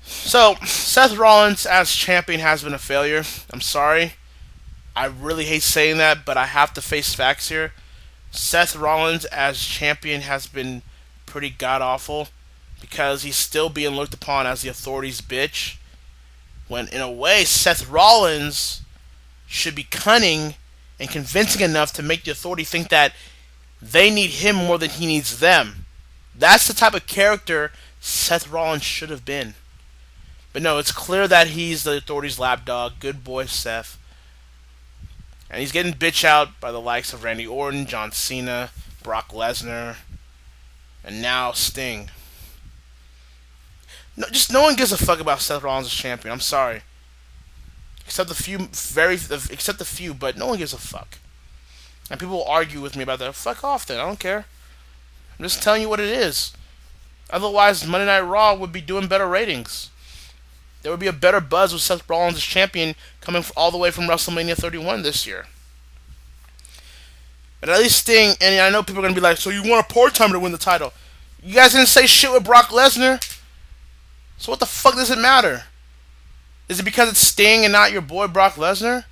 So, Seth Rollins as champion has been a failure. I'm sorry. I really hate saying that, but I have to face facts here. Seth Rollins as champion has been pretty god awful because he's still being looked upon as the authority's bitch. When in a way, Seth Rollins should be cunning and convincing enough to make the authority think that they need him more than he needs them. That's the type of character Seth Rollins should have been. But no, it's clear that he's the authority's lapdog. Good boy, Seth. And he's getting bitch out by the likes of Randy Orton, John Cena, Brock Lesnar, and now Sting. No, just no one gives a fuck about Seth Rollins as champion. I'm sorry, except the few, but no one gives a fuck. And people will argue with me about that. Fuck off, then. I don't care. I'm just telling you what it is. Otherwise, Monday Night Raw would be doing better ratings. There would be a better buzz with Seth Rollins as champion coming all the way from WrestleMania 31 this year. But at least Sting, and I know people are going to be like, so you want a part-timer to win the title. You guys didn't say shit with Brock Lesnar? So what the fuck does it matter? Is it because it's Sting and not your boy Brock Lesnar?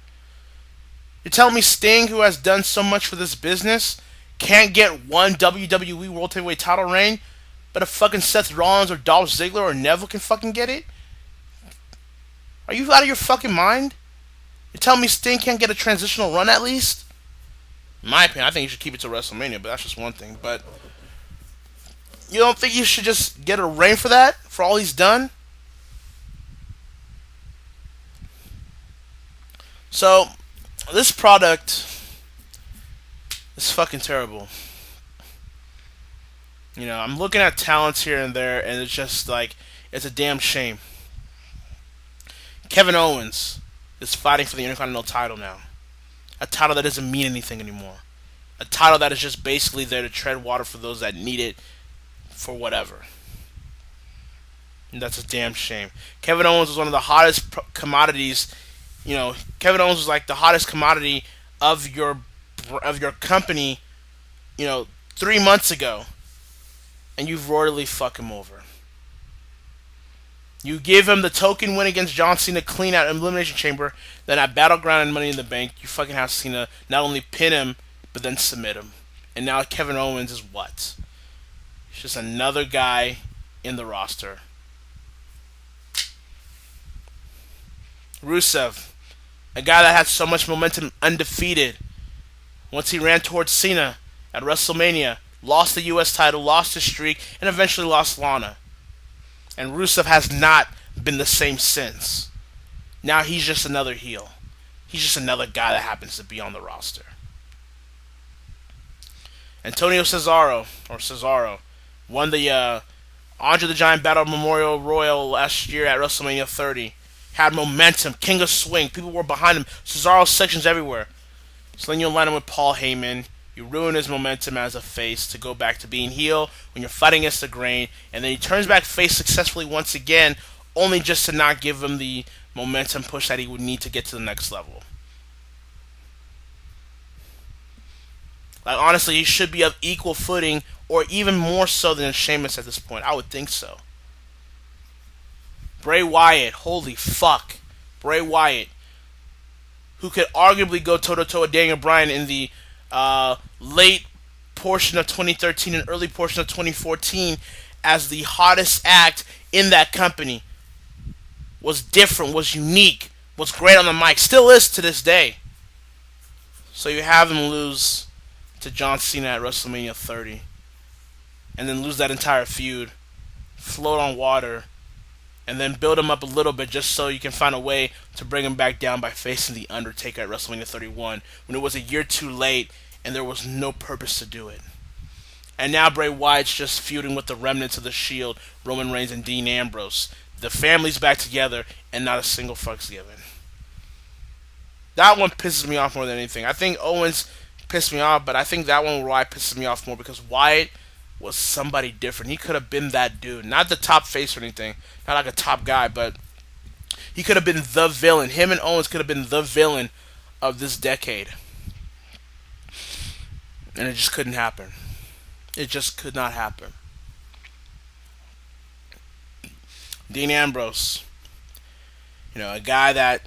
You're telling me Sting, who has done so much for this business, can't get one WWE World Heavyweight title reign, but a fucking Seth Rollins or Dolph Ziggler or Neville can fucking get it? Are you out of your fucking mind? You're telling me Sting can't get a transitional run at least? In my opinion, I think you should keep it to WrestleMania, but that's just one thing. But you don't think you should just get a reign for that? For all he's done? So, this product is fucking terrible. You know, I'm looking at talents here and there, and it's just like, it's a damn shame. Kevin Owens is fighting for the Intercontinental title now. A title that doesn't mean anything anymore. A title that is just basically there to tread water for those that need it for whatever. And that's a damn shame. Kevin Owens was one of the hottest commodities. You know, Kevin Owens was like the hottest commodity of your company, 3 months ago. And you've royally fucked him over. You give him the token win against John Cena clean out Elimination Chamber, then at Battleground and Money in the Bank, you fucking have Cena not only pin him, but then submit him. And now Kevin Owens is what? He's just another guy in the roster. Rusev, a guy that had so much momentum, undefeated. Once he ran towards Cena at WrestleMania, lost the US title, lost his streak, and eventually lost Lana. And Rusev has not been the same since. Now he's just another heel. He's just another guy that happens to be on the roster. Antonio Cesaro won the Andre the Giant Battle Memorial Royal last year at WrestleMania 30. Had momentum, king of swing. People were behind him. Cesaro sections everywhere. So then you line him with Paul Heyman. You ruin his momentum as a face to go back to being heel when you're fighting against the grain, and then he turns back face successfully once again, only just to not give him the momentum push that he would need to get to the next level. Like, honestly, he should be of equal footing, or even more so than Sheamus at this point. I would think so. Bray Wyatt, holy fuck. Bray Wyatt, who could arguably go toe-to-toe with Daniel Bryan in the late portion of 2013 and early portion of 2014 as the hottest act in that company, was different, was unique, was great on the mic, still is to this day. So you have him lose to John Cena at WrestleMania 30. and then lose that entire feud, float on water, and then build him up a little bit just so you can find a way to bring him back down by facing The Undertaker at WrestleMania 31 when it was a year too late and there was no purpose to do it. And now Bray Wyatt's just feuding with the remnants of the Shield, Roman Reigns and Dean Ambrose. The family's back together and not a single fuck's given. That one pisses me off more than anything. I think Owens pissed me off, but I think that one Wyatt pisses me off more because Wyatt was somebody different. He could have been that dude. Not the top face or anything. Not like a top guy, but he could have been the villain. Him and Owens could have been the villain of this decade. And it just couldn't happen. It just could not happen. Dean Ambrose. A guy that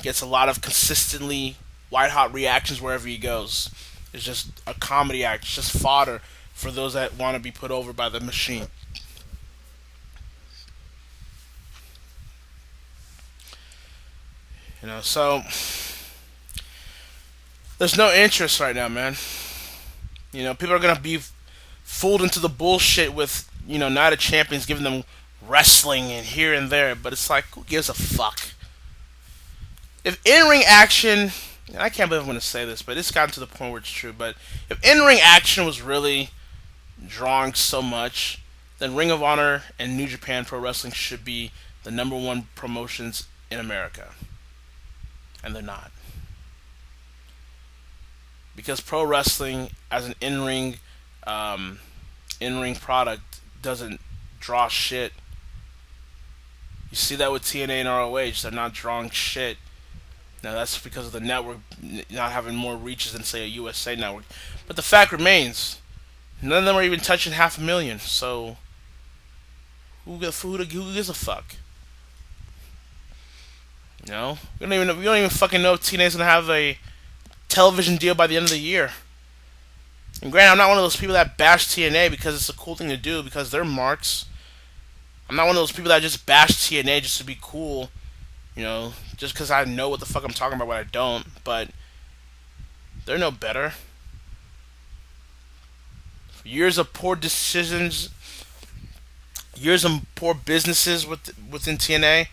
gets a lot of consistently white hot reactions wherever he goes. It's just a comedy act. It's just fodder for those that want to be put over by the machine. So there's no interest right now, man. People are gonna be fooled into the bullshit with Night of Champions giving them wrestling and here and there, but it's like, who gives a fuck? If in-ring action, and I can't believe I'm gonna say this, but it's gotten to the point where it's true, but if in-ring action was really drawing so much, then Ring of Honor and New Japan Pro Wrestling should be the number one promotions in America. And they're not. Because pro wrestling as an in-ring product doesn't draw shit. You see that with TNA and ROH, they're not drawing shit. Now that's because of the network not having more reaches than say a USA network. But the fact remains, none of them are even touching 500,000. So who gives a fuck? We don't even fucking know if TNA's gonna have a television deal by the end of the year. And granted, I'm not one of those people that bash TNA because it's a cool thing to do because they're marks. I'm not one of those people that just bash TNA just to be cool, just because I know what the fuck I'm talking about when I don't. But they're no better. Years of poor decisions, years of poor businesses within TNA.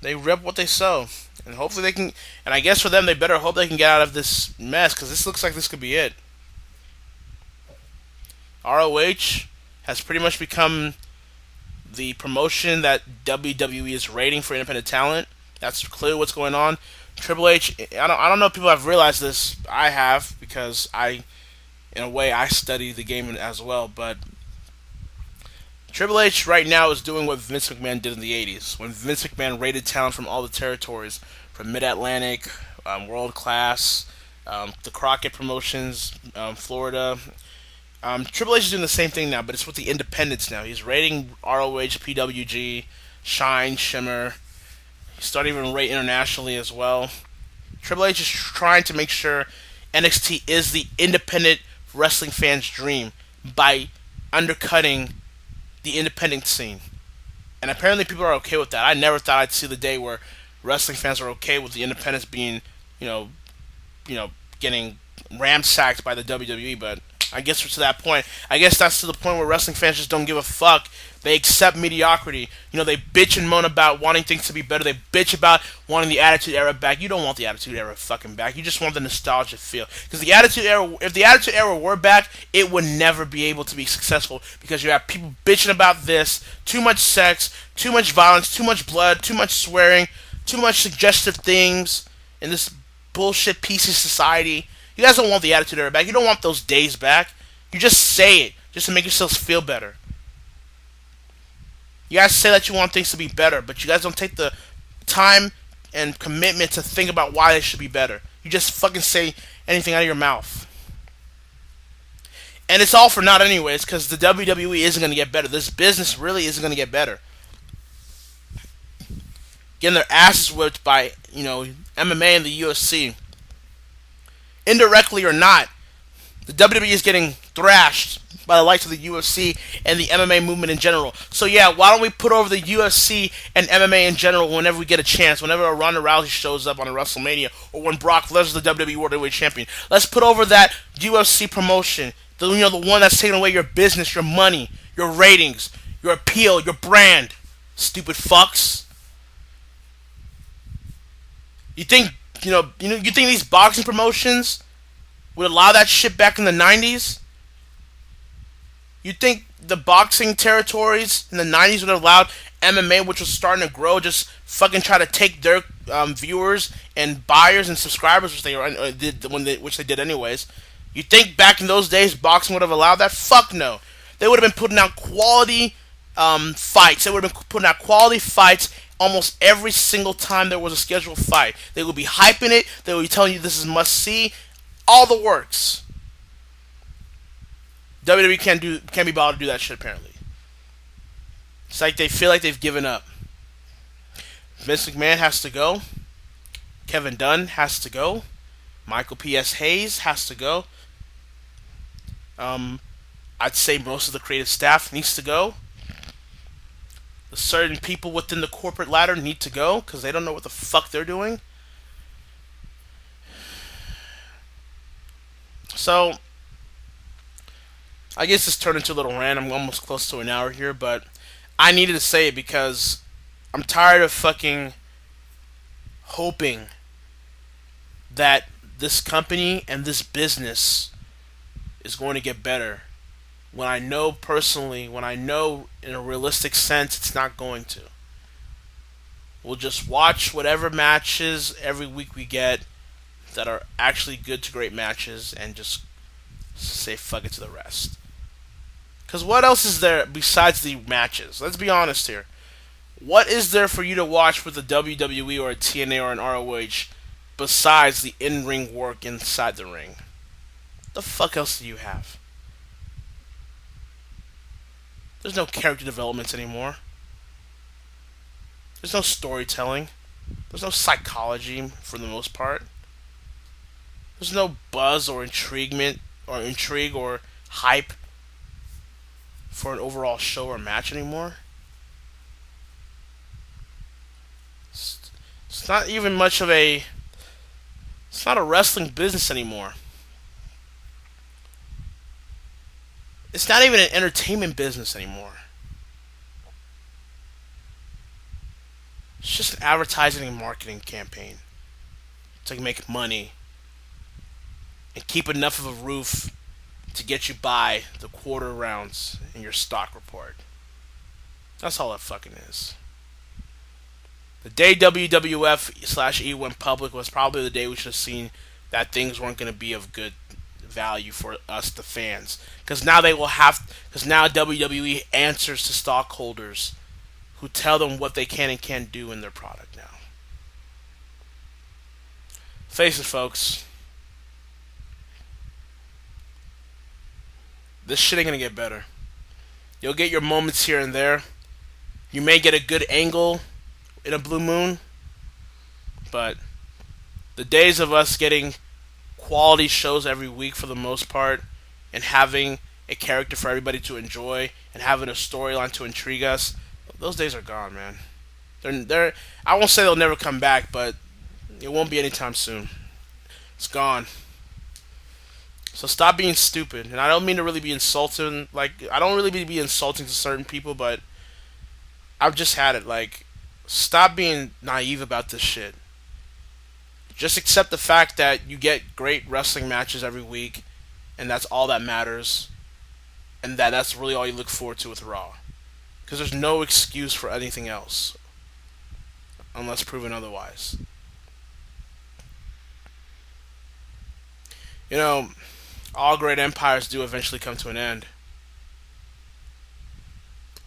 They rip what they sow. And hopefully they can, and I guess for them, they better hope they can get out of this mess, because this looks like this could be it. ROH has pretty much become the promotion that WWE is rating for independent talent. That's clearly what's going on. Triple H, I don't know if people have realized this. I have, because in a way, I study the game as well, but Triple H right now is doing what Vince McMahon did in the 80s, when Vince McMahon rated talent from all the territories, from Mid-Atlantic, World Class, the Crockett Promotions, Florida. Triple H is doing the same thing now, but it's with the independents now. He's rating ROH, PWG, Shine, Shimmer. He's starting to even rate internationally as well. Triple H is trying to make sure NXT is the independent wrestling fan's dream by undercutting the independent scene. And apparently people are okay with that. I never thought I'd see the day where wrestling fans are okay with the independents being, getting ramsacked by the WWE, but I guess we're to that point. I guess that's to the point where wrestling fans just don't give a fuck. They accept mediocrity. They bitch and moan about wanting things to be better. They bitch about wanting the Attitude Era back. You don't want the Attitude Era fucking back. You just want the nostalgia feel. Because the Attitude Era, if the Attitude Era were back, it would never be able to be successful. Because you have people bitching about this, too much sex, too much violence, too much blood, too much swearing, too much suggestive things in this bullshit PC society. You guys don't want the Attitude Era back. You don't want those days back. You just say it just to make yourselves feel better. You guys say that you want things to be better, but you guys don't take the time and commitment to think about why they should be better. You just fucking say anything out of your mouth. And it's all for naught anyways, because the WWE isn't going to get better. This business really isn't going to get better. Getting their asses whipped by, MMA and the UFC. Indirectly or not, the WWE is getting thrashed by the likes of the UFC and the MMA movement in general. So yeah, why don't we put over the UFC and MMA in general whenever we get a chance, whenever a Ronda Rousey shows up on a WrestleMania, or when Brock Lesnar is the WWE World Heavyweight Champion. Let's put over that UFC promotion. The one that's taking away your business, your money, your ratings, your appeal, your brand. Stupid fucks. You think you think these boxing promotions would allow that shit back in the '90s? You think the boxing territories in the '90s would have allowed MMA, which was starting to grow, just fucking try to take their viewers and buyers and subscribers, which they did which they did anyways? You think back in those days boxing would have allowed that? Fuck no. They would have been putting out quality fights. They would have been putting out quality fights almost every single time there was a scheduled fight. They would be hyping it. They would be telling you this is must see. All the works. WWE can't be bothered to do that shit apparently. It's like they feel like they've given up. Vince McMahon has to go. Kevin Dunn has to go. Michael P.S. Hayes has to go. I'd say most of the creative staff needs to go. The certain people within the corporate ladder need to go because they don't know what the fuck they're doing. So, I guess this turned into a little rant. I'm almost close to an hour here, but I needed to say it because I'm tired of fucking hoping that this company and this business is going to get better when I know personally, when I know in a realistic sense it's not going to. We'll just watch whatever matches every week we get that are actually good to great matches and just say fuck it to the rest. Because what else is there besides the matches? Let's be honest here. What is there for you to watch with a WWE or a TNA or an ROH besides the in-ring work inside the ring? The fuck else do you have? There's no character developments anymore. There's no storytelling. There's no psychology for the most part. There's no buzz or intrigue or hype for an overall show or match anymore. It's not even much of a... It's not a wrestling business anymore. It's not even an entertainment business anymore. It's just an advertising and marketing campaign to make money and keep enough of a roof to get you by the quarter rounds in your stock report. That's all it fucking is. The day WWF/E went public was probably the day we should have seen that things weren't going to be of good value for us, the fans. Because now WWE answers to stockholders who tell them what they can and can't do in their product now. Face it, folks. This shit ain't gonna get better. You'll get your moments here and there. You may get a good angle in a blue moon, but the days of us getting quality shows every week for the most part and having a character for everybody to enjoy and having a storyline to intrigue us, those days are gone, man. They're I won't say they'll never come back, but it won't be anytime soon. It's gone. So stop being stupid. And I don't mean to really be insulting. Like, I don't really mean to be insulting to certain people, but I've just had it. Like, stop being naive about this shit. Just accept the fact that you get great wrestling matches every week, and that's all that matters, and that's really all you look forward to with Raw. Because there's no excuse for anything else, unless proven otherwise. You know, all great empires do eventually come to an end.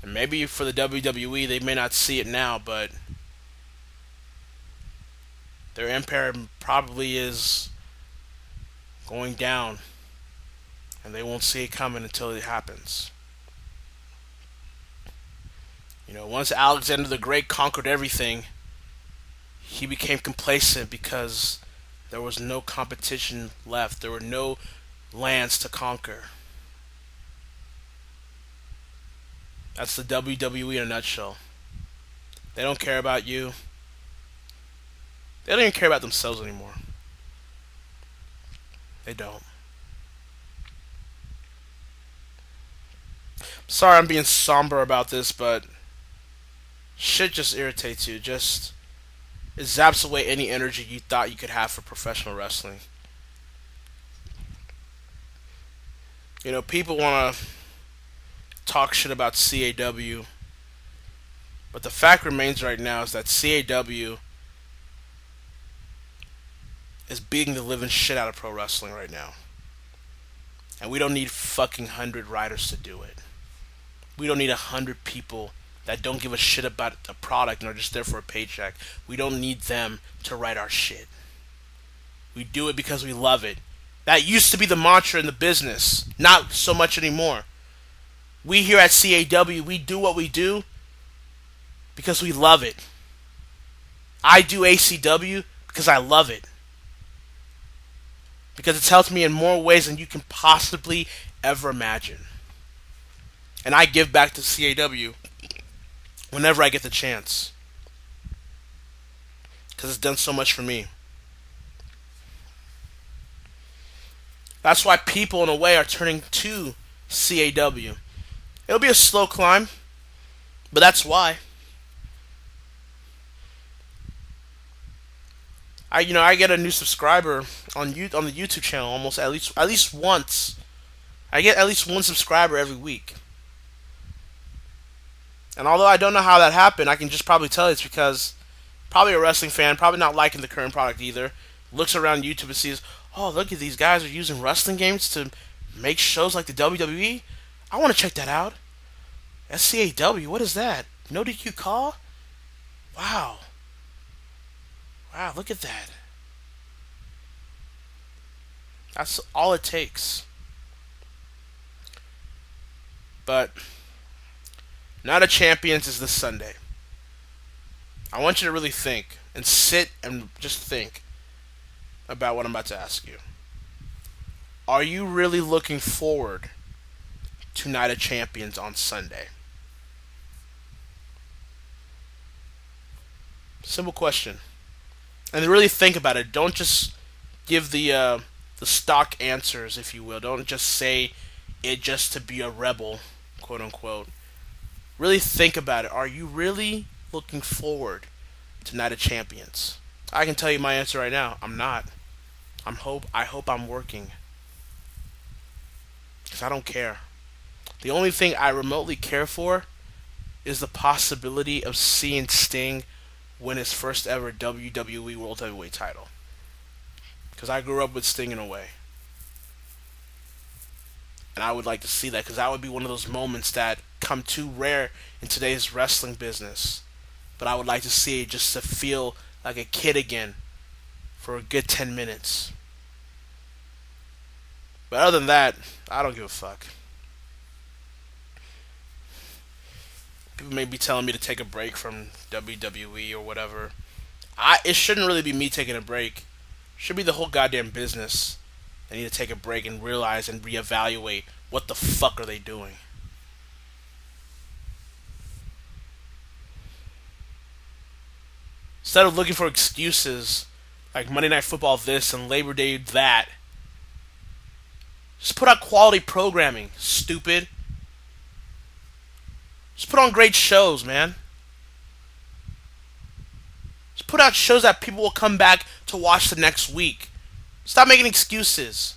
And maybe for the WWE, they may not see it now, but their empire probably is going down, and they won't see it coming until it happens. You know, once Alexander the Great conquered everything, he became complacent because there was no competition left. There were no lands to conquer. That's the WWE in a nutshell. They don't care about you. They don't even care about themselves anymore. They don't. Sorry I'm being somber about this, but shit just irritates you. It zaps away any energy you thought you could have for professional wrestling. People want to talk shit about CAW, but the fact remains right now is that CAW is beating the living shit out of pro wrestling right now. And we don't need fucking 100 writers to do it. We don't need 100 people that don't give a shit about the product and are just there for a paycheck. We don't need them to write our shit. We do it because we love it. That used to be the mantra in the business. Not so much anymore. We here at CAW, we do what we do because we love it. I do ACW because I love it. Because it's helped me in more ways than you can possibly ever imagine. And I give back to CAW whenever I get the chance. Because it's done so much for me. That's why people, in a way, are turning to CAW. It'll be a slow climb, but that's why. I get a new subscriber on the YouTube channel almost at least once. I get at least one subscriber every week. And although I don't know how that happened, I can just probably tell it's because probably a wrestling fan, probably not liking the current product either, looks around YouTube and sees, oh, look at these guys are using wrestling games to make shows like the WWE. I want to check that out. SCAW, what is that? No DQ call? Wow. Wow, look at that. That's all it takes. But Night of Champions is this Sunday. I want you to really think and sit and just think about what I'm about to ask you. Are you really looking forward to Night of Champions on Sunday? Simple question. And really think about it. Don't just give the stock answers, if you will. Don't just say it just to be a rebel, quote unquote. Really think about it. Are you really looking forward to Night of Champions? I can tell you my answer right now. I'm not. I hope I'm working. Because I don't care. The only thing I remotely care for is the possibility of seeing Sting win his first ever WWE World Heavyweight title. Because I grew up with Sting in a way. And I would like to see that because that would be one of those moments that come too rare in today's wrestling business. But I would like to see it just to feel like a kid again for a good 10 minutes. But other than that, I don't give a fuck. People may be telling me to take a break from WWE or whatever. It shouldn't really be me taking a break. It should be the whole goddamn business. They need to take a break and realize and reevaluate what the fuck are they doing. Instead of looking for excuses like Monday Night Football this and Labor Day that, just put out quality programming, stupid. Just put on great shows, man. Just put out shows that people will come back to watch the next week. Stop making excuses.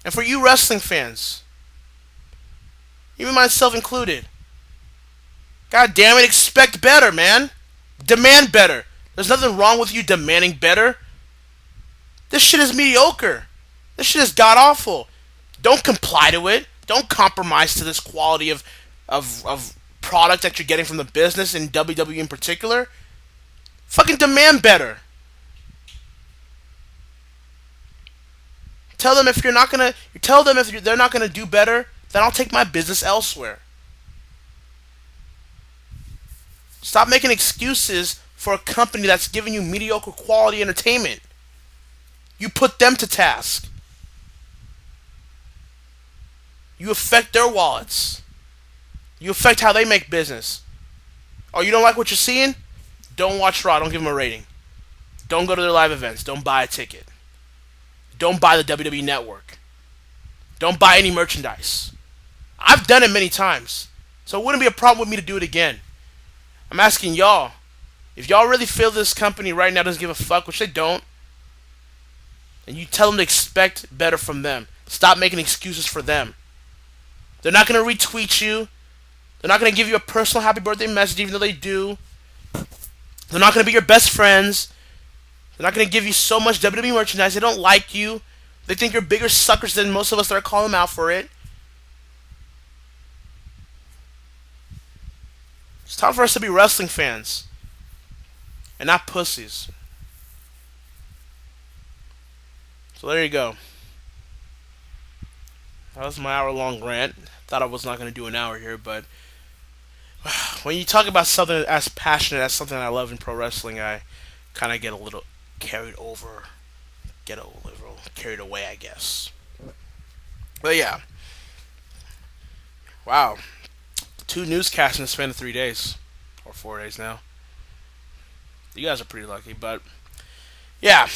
And for you wrestling fans, even myself included, God damn it, expect better, man. Demand better. There's nothing wrong with you demanding better. This shit is mediocre. This shit is god awful. Don't comply to it. Don't compromise to this quality of product that you're getting from the business and WWE in particular. Fucking demand better. Tell them if they're not gonna do better, then I'll take my business elsewhere. Stop making excuses for a company that's giving you mediocre quality entertainment. You put them to task. You affect their wallets. You affect how they make business. Oh, you don't like what you're seeing? Don't watch Raw. Don't give them a rating. Don't go to their live events. Don't buy a ticket. Don't buy the WWE Network. Don't buy any merchandise. I've done it many times. So it wouldn't be a problem with me to do it again. I'm asking y'all, if y'all really feel this company right now doesn't give a fuck, which they don't, and you tell them to expect better from them. Stop making excuses for them. They're not going to retweet you. They're not going to give you a personal happy birthday message, even though they do. They're not going to be your best friends. They're not going to give you so much WWE merchandise. They don't like you. They think you're bigger suckers than most of us that are calling them out for it. It's time for us to be wrestling fans and not pussies. So there you go. That was my hour-long rant. Thought I was not going to do an hour here, but when you talk about something as passionate as something I love in pro wrestling, I kind of get a little carried over, get a little carried away, I guess. But yeah, wow, 2 newscasts in the span of 3 days, or 4 days now. You guys are pretty lucky, but yeah,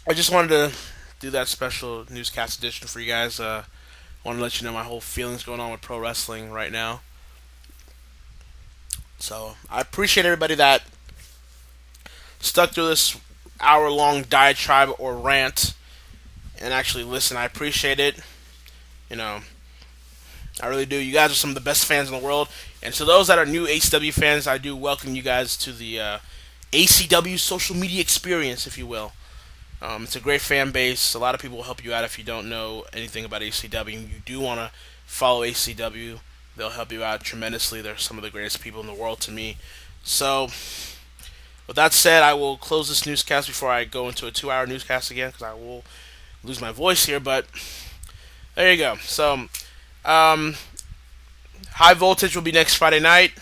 I just wanted to do that special newscast edition for you guys. I want to let you know my whole feelings going on with pro wrestling right now. So I appreciate everybody that stuck through this hour-long diatribe or rant and actually listen. I appreciate it. You know, I really do. You guys are some of the best fans in the world. And to those that are new ACW fans, I do welcome you guys to the ACW social media experience, if you will. It's a great fan base. A lot of people will help you out if you don't know anything about ACW. You do want to follow ACW. They'll help you out tremendously. They're some of the greatest people in the world to me. So, with that said, I will close this newscast before I go into a 2-hour newscast again, because I will lose my voice here. But there you go. So, High Voltage will be next Friday night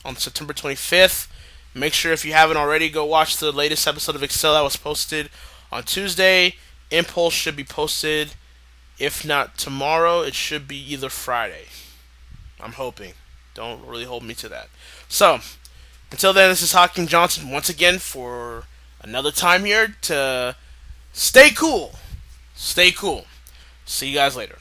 on September 25th. Make sure, if you haven't already, go watch the latest episode of Excel that was posted on Tuesday. Impulse should be posted. If not tomorrow, it should be either Friday. I'm hoping. Don't really hold me to that. So, until then, this is Hakeem Johnson once again for another time here to stay cool. Stay cool. See you guys later.